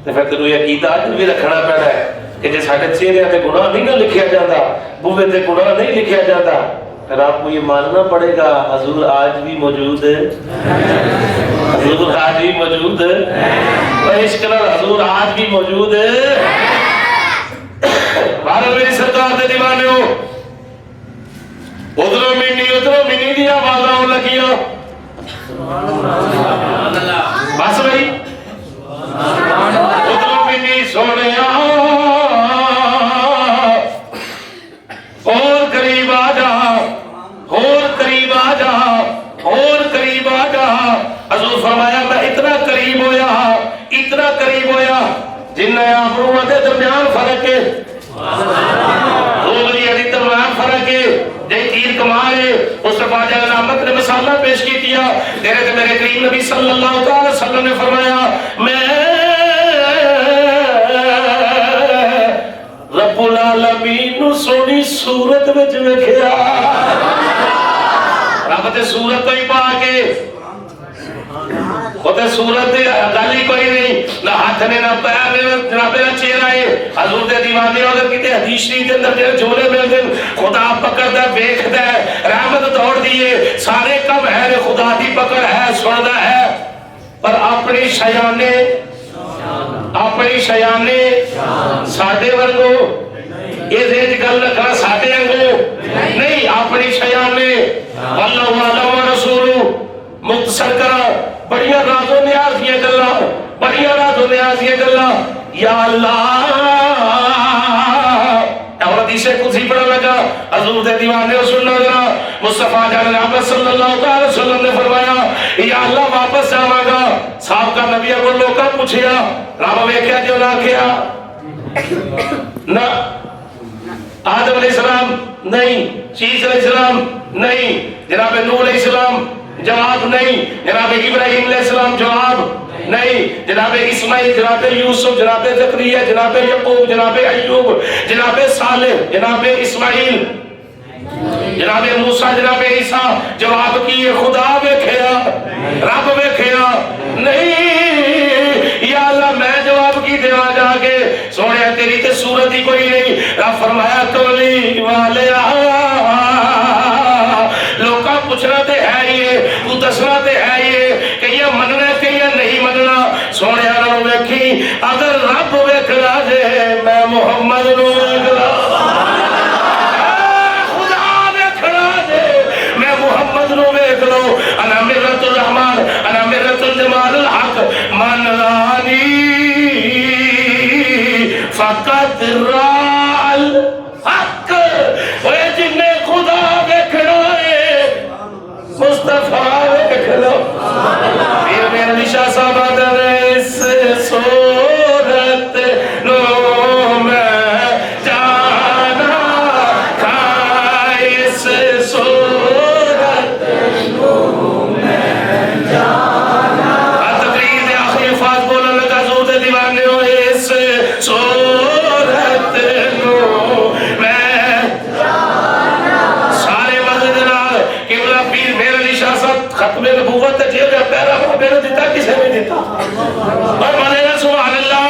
تے پھر تینوں عقیدہ بھی رکھنا پینا ہے کہ جے ساڈے چہرے تے گناہ نہیں نہ لکھیا جاتا بوے تے گناہ نہیں لکھیا جاتا پھر آپ کو یہ ماننا پڑے گا حضور آج بھی موجود ہے حضور آج بھی موجود ہے اور عشق نال حضور آج بھی موجود ہے بھارت میری سرکار دے دیوانے ہو ادھروں منی دی آواز آن لگیاں بس بھائی ادھروں منی سونیا اور قریب آ جا اور قریب آ جا اور قریب آ جا حضور فرمایا میں اتنا قریب ہویا جن آبروں دے درمیان فرق ہے درمیان فرق ہے جے تیر کمائے مصطفیٰ جان احمد نے مسالہ پیش کی دیا تیرے تے میرے کریم نبی صلی اللہ علیہ وسلم نے فرمایا میں رب العالمین نو سونی صورت وچ ویکھیا رب تے صورت تو ہی پا کے وہ تے صورت گل ہی کوئی نہیں نہ ہاتھ نے نہ پیر نے جناب نہ چہرہ ہے حضور دے دیوانے اگر کتے حدیث شریف دے اندر جڑے جملے ملدے خدا پکڑدا ہے ویکھدا ہے رحمت دوڑ دیے سارے کم ہے خدا دی پکڑ ہے سندا ہے پر اپنی شیانے ساڈے ورگو یہ دیج گل رکھنا ساڈے انگو نہیں اپنی شیانے واللہ عالم و رسول مختصر کرا بڑیاں راز و نیازیاں گلا یا اللہ اور حدیث قدسی پڑھا لگا حضور دے دیوانے اور سننا ذرا مصطفیٰ جان احمد صلی اللہ علیہ وسلم نے فرمایا یا اللہ واپس جاواں گا صاحب کا نبی کو لوکا پوچھیا رب ویکھیا جو نہ کیا نہ آدم علیہ السلام نہیں شیس علیہ السلام نہیں جناب نوح علیہ السلام جواب نہیں جناب ابراہیم علیہ السلام جواب نہیں جناب اسماعیل جناب یوسف جناب زکریا جناب یعقوب جناب ایوب جناب صالح جناب اسماعیل جناب موسیٰ جناب عیسیٰ جواب کیے خدا ویکھیا رب ویکھیا نہیں یا اللہ میں جواب کی دیوا جا کے سونے تیری تے صورت ہی کوئی نہیں رب فرمایا تولی والے لوکاں پوچھنا ویکھنا جے میں محمد نو ویکھنا خدا ویکھنا جے میں محمد نو ویکھ لو انا ملت الرحمن انا ملت الجمال الحق من رانی فقط رال حق وہ جن نے خدا ویکھنا ہے مصطفیٰ ویکھ لو یہ میرا نشاء صاحب آدھر اس صورت نو میں جانا تھا اس صورت نو میں جانا تقریر آخری فاظ بولن لگا زود دیوانے ہو اس صورت نو میں جانا سارے مزد نال قبلہ پیر میرا نشاء صاحب ختم نبوت جیب جب پیرا میرا دیتا کسے میں دیتا اور مانے سبحان اللہ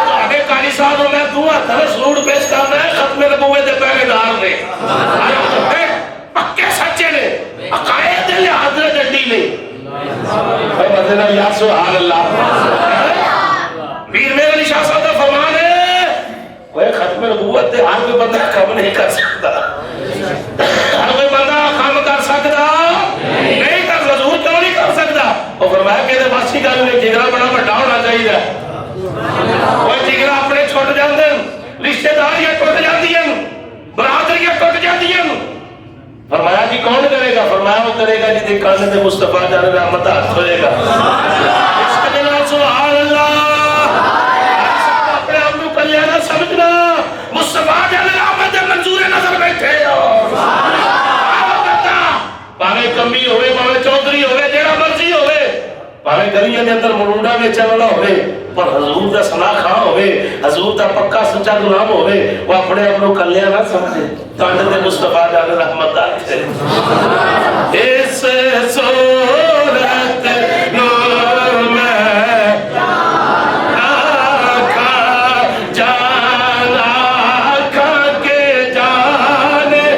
تو آگے کاری صاحب میں دعا تھا سلوڑ پیش کرنا ہے ختم نبوت دے پہلے دار نے پکے سچے نے عقائد لے حضرت جڈی نے اور مدینہ یا سبحان اللہ پیر میرا نشاء صاحب کا فرمان ہے وہ ختم نبوت دے ہر کوئی بندہ کم نہیں کر سکتا ہر کوئی بندہ کم کر سکتا نہیں کر حضور کیوں نہیں کر سکتا وہ فرمایا کہ واسی گل میں جگرا بڑا بڑا ہونا چاہیے وہ جگرا اپنے چھوٹ جاندے رشتہ داریاں ٹوٹ جاتی ہیں برادریاں ٹوٹ جاتی ہیں فرمایا جی کون کرے گا فرمایا وہ کرے گا جی کان سے مصطفیٰ جان رحمت ہاتھ ہوئے گا اس کے دل سبحان اللہ اپنے آپ کو کلیانہ سمجھنا مصطفیٰ جان رحمت منظور نظر بیٹھے پاوے کمی ہوئے پاوے چودھری ہوئے جیڑا مرضی ہوئے پاوے گلیاں دے اندر مروڑا ویچن والا ہوئے پر حضور دا ثنا خاں ہوئے حضور دا پکا سچا غلام ہوئے وہ اپنے اپنوں کلیاں نہ سمجھے تانڈ دے مصطفیٰ جان رحمت آتے اس صورت نور میں آقا جان آقا کے جانے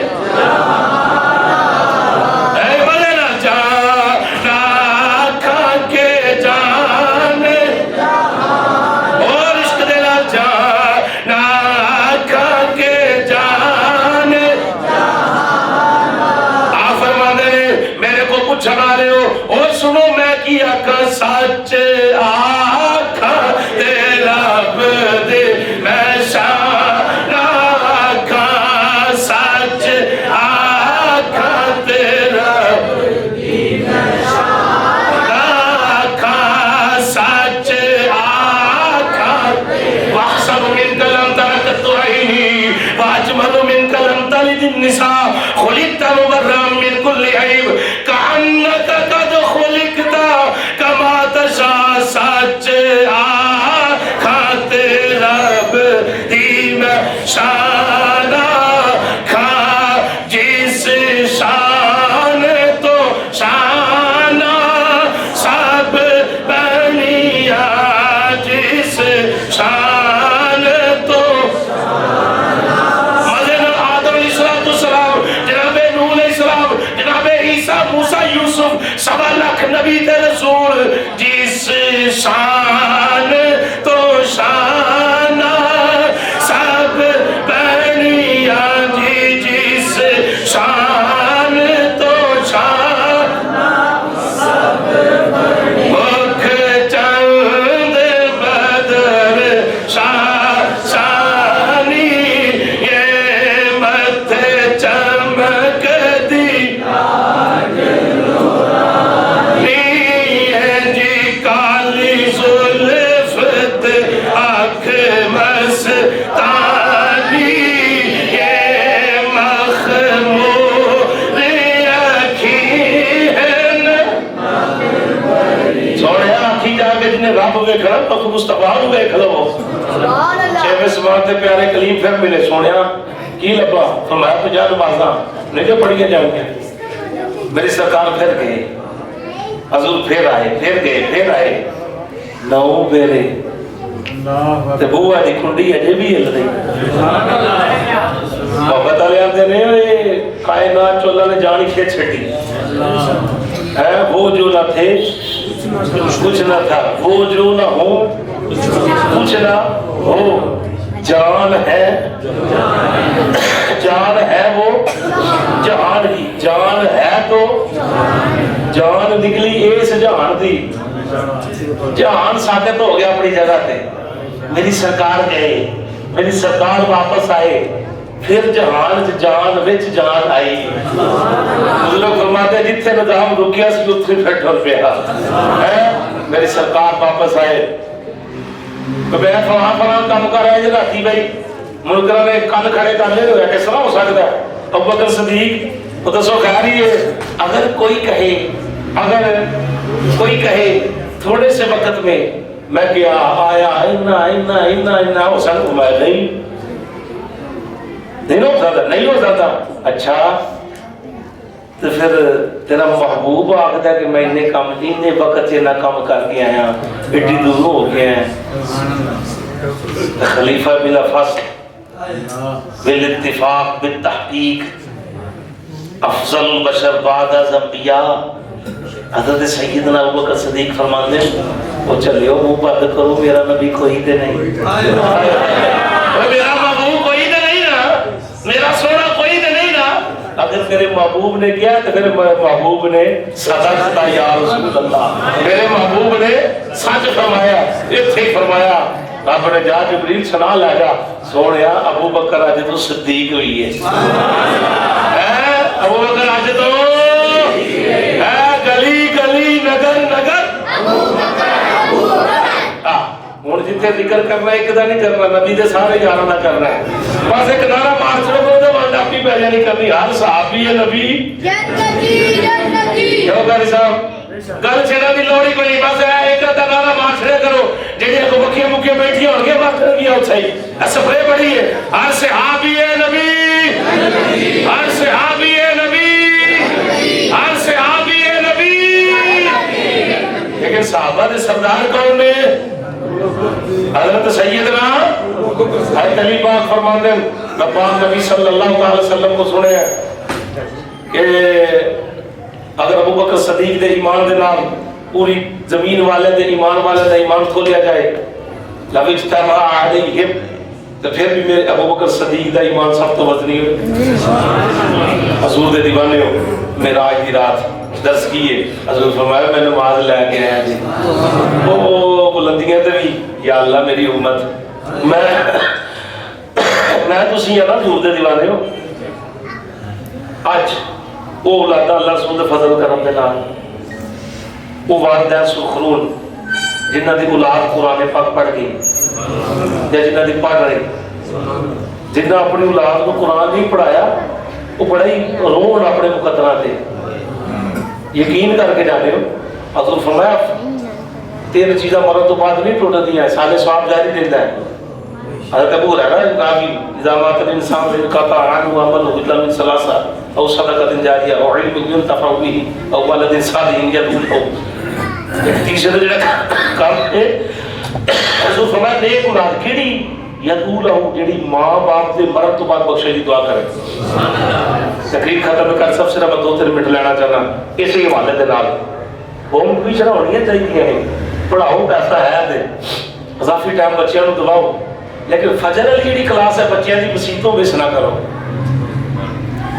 چھڑا رہے ہو اور سنو میں کیا کا سچ آقا تیرا بدے میں شان آقا سچ آقا تیرا بدے میں شان آقا سچ آقا واحسن من کلم ترکت عینی واجمل من کلم تلد النساء خلقت مبرم من کل عیب کعنک قد خلقتا کما تشاء سچ آقا تیرا بدی میں شان آقا جس شان تو شان سب بنیا جس شان تو موسیٰ یوسف سوا لاکھ نبی تے رسول جس شان تو شان سب بنیا جی جس شان تو شان سب بنیا مکھ چند بدر شانی یہ متھے چمک دی رب ویکھنا تو مصطفیٰ نو ویکھ لو چھویں سوال تے پیارے کلیم پھر ملے سونیا کی لبا فرمایا 50 نمازاں نہیں جو پڑھیاں جائیں گے میری سرکار پھر گئے حضور پھر آئے 9 بیرے تے بوا دی کنڈی اجے بھی ہل رہی محبت والے آتے نے کائنات چو اللہ نے جانی کھینچ چھٹی ہے وہ جو نہ تھے کچھ نہ تھا وہ جو نہ ہو پوچھنا ہو جان ہے وہ جہان ہی جان ہے تو جان نکلی اس جہان دی جہان ثابت ہو گیا اپنی جگہ تے میری سرکار گئے میری سرکار واپس آئے پھر جہان جان وچ جان آئی بزرگ فرماتے ہیں جتنے نظام رکیا سی اتنے پھر ٹر پیا میری سرکار واپس آئے تو میں فلاں کام کر رہا ہے راتی بھائی ملکرہ نے کان کھڑے کر لے رہے کس طرح ہو سکتا ہے ابو بکر صدیق وہ دسو خیر ہی ہے اگر کوئی کہے تھوڑے سے وقت میں میں کیا آیا اتنا ہو سکتا میں نہیں ہو سکتا اچھا تو پھر تیرا محبوب آگتا ہے کہ میں انہیں وقت سے نہ کام کر کے آیا ایڈی دور ہو گیا ہے خلیفہ بلا فصل بالاتفاق بالتحقیق افضل البشر بعد از انبیاء حضرت سیدنا ابوبکر صدیق فرماتے ہیں وہ چلیو منہ بند کرو میرا نبی کوئی دے نہیں میرا محبوب کوئی دے نہیں نا میرا سونا کوئی دے نہیں نا اگر میرے محبوب نے کیا تو میرے محبوب نے صدقتا یا رسول اللہ میرے محبوب نے سچ فرمایا اتھے فرمایا رب نے جا جبریل سنا لے گا سوڑیا ابو بکر آج تو صدیق ہوئی ہے ابو بکر آج تو گلی گلی نگر نگر ہوں جتنے ذکر کرنا ایک دا نہیں کرنا نبی دے سارے یارہ نہ کرنا ہے بس ایک نعرہ مار چھوڑو کو تو بات اپنی پہلے نہیں کرنی ہر صحابی ہے نبی کیوں کاری صاحب گل چھڑا دی لوڑی کوئی نہیں بس ایک دا نعرہ مار چھڑے کرو جیڑی کو بکیاں مکیاں بیٹھی اور کے بات کرنی ہے اچھائی سفرے بڑی ہے ہر صحابی ہے نبی ہر صحابی ہے نبی ہر صحابی ہے نبی لیکن صحابہ دے سردار کون نے حضرت سیدنا حضرت علی پاک فرماتے ہیں پاک نبی صلی اللہ علیہ وسلم کو سنے کہ اگر ابو بکر صدیق دے ایمان دے نام پوری زمین والے دے ایمان کھو لیا جائے لو اجتماع علیہم تو پھر بھی میرے ابو بکر صدیق دا ایمان سب تو وزنی ہو حضور دے دیوانے ہو معراج دی رات درس کیے حضور فرمایا میں نماز لے کے آیا جی وہ بلندیاں تے بھی یا اللہ میری امت میں تسی ہے نا حضور دے دیوانے ہو اج وہ اولادا اللہ رسول دے فضل کرم دے نال وہ والدین سرخرون جنہ دی اولاد قرآن پاک پڑھ گئی یا جنہ دی پڑھ رہی جنہ اپنی اولاد کو قرآن نہیں پڑھایا وہ بڑا ہی رون اپنے مقدرات دے یقین کر کے جانے ہو حضور فرمایا تین چیزاں مرد تو بعد نہیں ٹوٹا دیا ہے سالے سواب جاری دیتا ہے حضرت ابو ہریرہ راوی اذا مات الانسان انقطع عنه عمله الا من ثلاثه او صدقه جاریہ او علم ينتفع به او ولد صالح يدعو له ایک تیسرا جڑا کام ہے حضور فرمایا نیک اولاد کیڑی یدعو له جڑی ماں باپ دے مرد تو بعد بخشش دی دعا کرے تقریر ختم کر سب سے میں 2-3 منٹ لینا چاہنا اسی حوالے دے نال ہوم ٹیوشن ہونی چاہیے پڑھاؤ پیسہ ہے دے اضافی ٹائم بچیاں نو دلاؤ لیکن فجر علی جڑی کلاس ہے بچیاں دی مسیتوں مس نہ کرو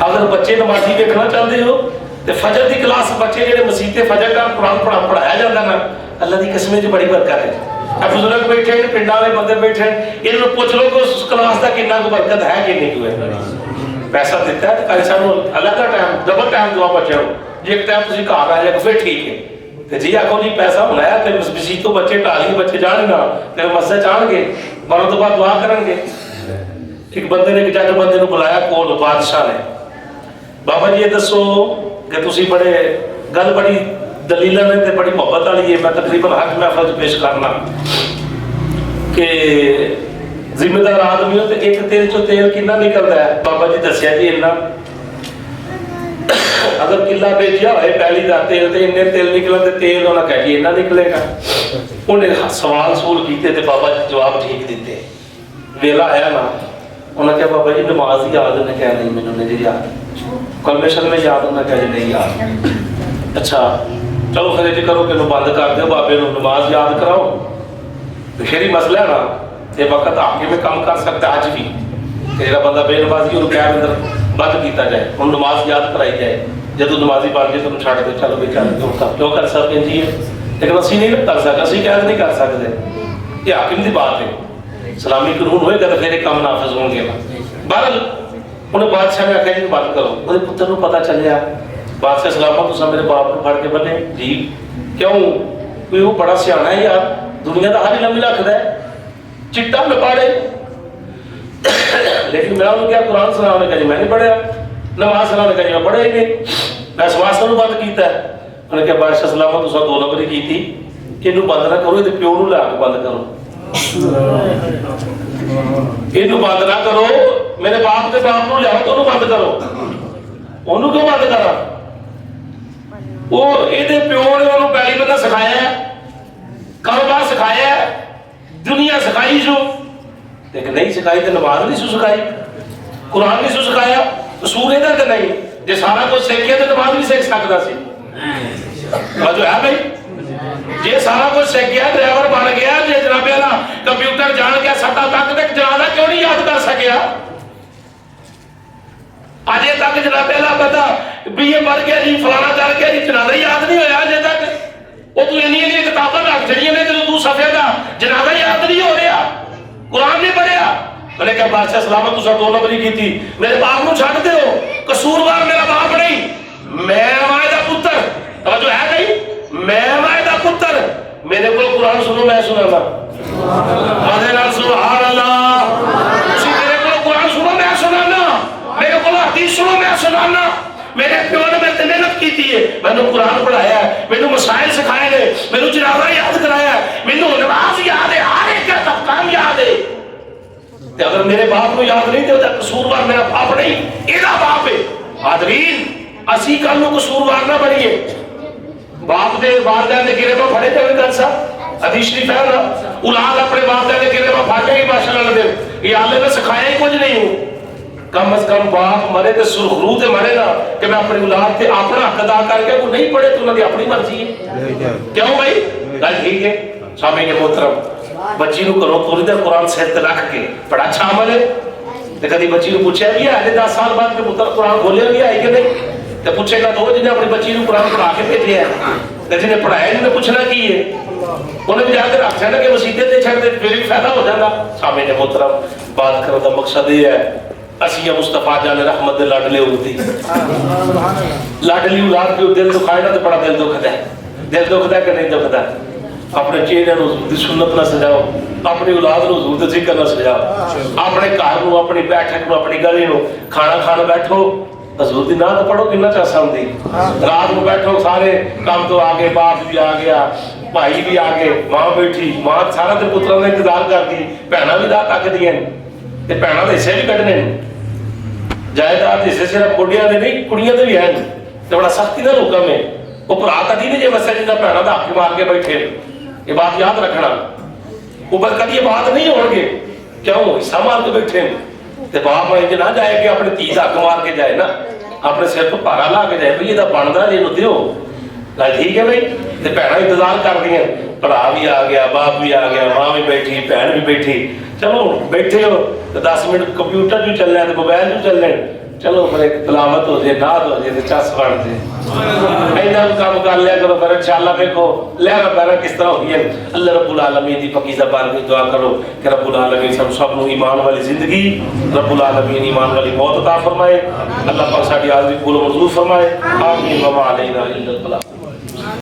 اگر بچے نمازی دیکھنا چاہتے ہو تو فجر دی کلاس بچے جڑے مسیتے فجر کا قرآن پڑھایا جاتا نا اللہ دی قسمیں جو بڑی برکت ہے بزرگ بیٹھے ہیں پنڈا والے بندے بیٹھے ہیں انہوں پوچھ لو کہ اس کلاس کا کتنا کو برکت ہے کہ نہیں ہوئے پیسہ دیتا ہے تو کل سانو الگ ٹائم ڈبل ٹائم دعا بچے ہو جی ایک ٹائم تسی گھر آ جائے پھر ٹھیک ہے تے جی آکھو جی پیسہ ہونا ہے تے مسیتوں بچے ٹالی بچے جان گا تے مسجد جان گے مروں تو بعد دعا کرن گے ایک بندے نے ایک جج بندے نو بلایا کول بادشاہ نے بابا جی یہ دسو کہ تسی بڑے گل بڑی دلیلاں نے تے بڑی محبت والی ہے میں تقریباً حق محفل پیش کرنا کہ ذمہ دار آدمی ہو تے ایک تیل چو تیل کتنا نکلتا ہے بابا جی دسیا جی اتنا اگر قلعہ بیچیا ہوئے پہلی دا تیل تے انہیں تیل نکلا تے تیل انہوں نے کہا جی اتنا نکلے گا انہیں سوال سول کیتے تے بابا جی جواب ٹھیک دیتے ویلا آیا نا انہوں نے کہا بابا جی نماز یاد انہیں کہا نہیں میں نے جی یاد کلمیشن میں یاد انہیں کہا جی نہیں یاد اچھا چلو خریجی کرو کہ نو بند کر دے بابے نو نماز یاد کراؤ شہری مسئلہ ہے نا یہ وقت آگے میں کم کر سکتا ہے آج بھی کہ جڑا بندہ بے نمازی انہوں کیا اندر بند کیتا جائے ان نماز یاد کرائی جائے جب نمازی بن جائے تو چھڑ دے چلو بے چل کیوں کر سکتے جی لیکن اسی نہیں کر سکتے اسی کیا نہیں کر سکتے یہ حاکم دی بات ہے اسلامی قانون ہوئے گا تو پھر کام نافذ ہوں گے بہرحال انہیں بادشاہ نے آخیا جی بات کرو وہ پتر کو پتا چلیا بادشاہ سلامت تو میرے باپ کو پھڑ کے بنے جی کیوں کوئی وہ بڑا سیاح ہے یار دنیا کا ہر علم رکھتا ہے چٹا میں پڑھے لیکن میرا انہوں کیا قرآن سلام نے کہا جی میں نہیں پڑھیا نماز سلام نے کہا جی میں پڑھے ہی نہیں میں سواستا نو بند کیتا ہے انہوں نے کہا بادشاہ سلامت تو 2 نمبر کی تھی کہ انہوں بند نہ کرو یہ پیو نو لے کے بند کرو انہوں بند نہ کرو میرے باپ کے باپ نو لیاؤ تو انہوں بند کرو انہوں کیوں بند کرا وہ یہ پیو نے انہوں پہلی بندہ سکھایا ہے کاروبار سکھایا ہے دنیا سکھائی جو لیکن نہیں سکھائی تو نماز نہیں سو سکھائی قرآن نہیں سو سکھایا قصور ادھر تو نہیں جی سارا کچھ سیکھیا تو نماز بھی سیکھ سکتا سی جو ہے بھائی جی سارا کچھ سیکھیا ڈرائیور بن گیا جی جناب والا کمپیوٹر جان گیا 7 تک تک جنازہ کیوں نہیں یاد کر سکیا اجے تک جناب والا پتا بھی یہ مر گیا جی فلانا کر گیا جی جنازہ یاد نہیں ہویا اجے تک وہ تو انہی کتاباں رکھ چڑیاں نے تو صفحے دا جنازہ یاد نہیں ہو رہا قرآن نہیں پڑھیا میں نے کہا بادشاہ سلامت تسا 2 نمبری کی تھی میرے باپ نو چھڈ دیو قصوروار میرا باپ نہیں میں مائے دا پتر توجہ ہے نہیں میں مائے دا پتر میرے کو قرآن سنو میں سنانا مدے نال سبحان اللہ اسی میرے کو قرآن سنو میں سنانا میرے کو حدیث سنو میں سنانا میرے پیو نے میں محنت کی تھی میں نے قرآن پڑھایا ہے میں نے مسائل سکھائے نے میں نے جنازہ یاد کرایا ہے میں نے نماز یاد ہے ہر ایک کا کام یاد ہے اگر میرے باپ کو یاد نہیں تو قصوروار میرا باپ نہیں ایدہ باپ ہے حاضرین اسی کل نو قصوروار نہ بنیے باپ دے والدین نے گرے میں پڑھے تھے دن صاحب حدیث شریف ہے نا اولاد اپنے والدین نے گرے میں پھاٹے کی باشا نہ دے یہ اللہ نے سکھایا ہی کچھ نہیں ہوں کم از کم باپ مرے تے سرخرو تے مرے نا کہ میں اپنی اولاد تے اپنا حق ادا کر کے وہ نہیں پڑھے تو انہوں نے اپنی مرضی ہے کیوں بھائی گل ٹھیک ہے سامنے کے محترم بچی نو کرو پوری دیر قرآن سہت رکھ کے بڑا اچھا عمل ہے تے کدی بچی نو پوچھا بھی ہے 10 سال بعد کہ پتر قرآن کھولیا بھی ہے کہ نہیں تے پوچھے گا تو جنہیں اپنی بچی نو قرآن پڑھا کے بھیجیا ہے تے جنہیں پڑھایا انہیں پوچھنا کی ہے انہیں بھی جا کے رکھ چھڑنا کہ مسیدے تے چھڑ دے پھر بھی فائدہ ہو جانا سامنے کے محترم بات کرنے کا مقصد یہ ہے اسیہ مصطفیٰ جان رحمت دے لاڈلے ہوتی لاڈلی اولاد کے دل دکھائے نا تو بڑا دل دکھتا ہے دل دکھتا ہے کہ نہیں دکھتا اپنے چہرے نو حضور دی سنت نہ سجاؤ اپنی اولاد نو حضور دی ذکر نہ سجاؤ اپنے گھر نو اپنی بیٹھک نو اپنی گلی نو کھانا کھانا بیٹھو حضور دی نات پڑھو کتنا چاسا ہوندی رات کو بیٹھو سارے کام تو آگے باپ بھی آ گیا بھائی بھی آ گئے ماں بیٹھی ماں سارا دن پتروں نے انتظار کر دی بہنا بھی دا تک دیا تے بہنا دے حصے بھی کٹنے جائیداد حصے صرف بڑھیاں دے نہیں کڑیاں دے بھی ہیں تے بڑا سختی دا حکم ہے وہ بھرا کدی نہیں جے وسے جنہ بہنا دا حق مار کے بیٹھے یہ بات یاد رکھنا اوپر کدی یہ بات نہیں ہو گے کیوں حصہ مار کے بیٹھے تے باپ انج نہ جائے کہ اپنے تیز حق مار کے جائے نا اپنے سر تو پارا لا کے جائے بھئی یہ بندا جے نو دیو گل ٹھیک ہے بھائی تے بہنا انتظار کر دیا بھرا بھی آ گیا باپ بھی آ گیا ماں بھی بیٹھی بہن بھی بیٹھی چلو بیٹھے ہو تو 10 منٹ کمپیوٹر بھی چل رہے ہیں موبائل بھی چل رہے ہیں چلو پھر ایک تلاوت ہو جائے ناد ہو جائے چس بن جائے اینا کام کر لیا کرو پھر انشاءاللہ دیکھو لہرا پہرا کس طرح ہوئی ہے اللہ رب العالمین دی پاکیزہ بار میں دعا کرو کہ رب العالمین سب نو ایمان والی زندگی رب العالمین ایمان والی موت عطا فرمائے اللہ پاک ساڈی حاضری قبول و منظور فرمائے آمین و ما علینا الا البلاغ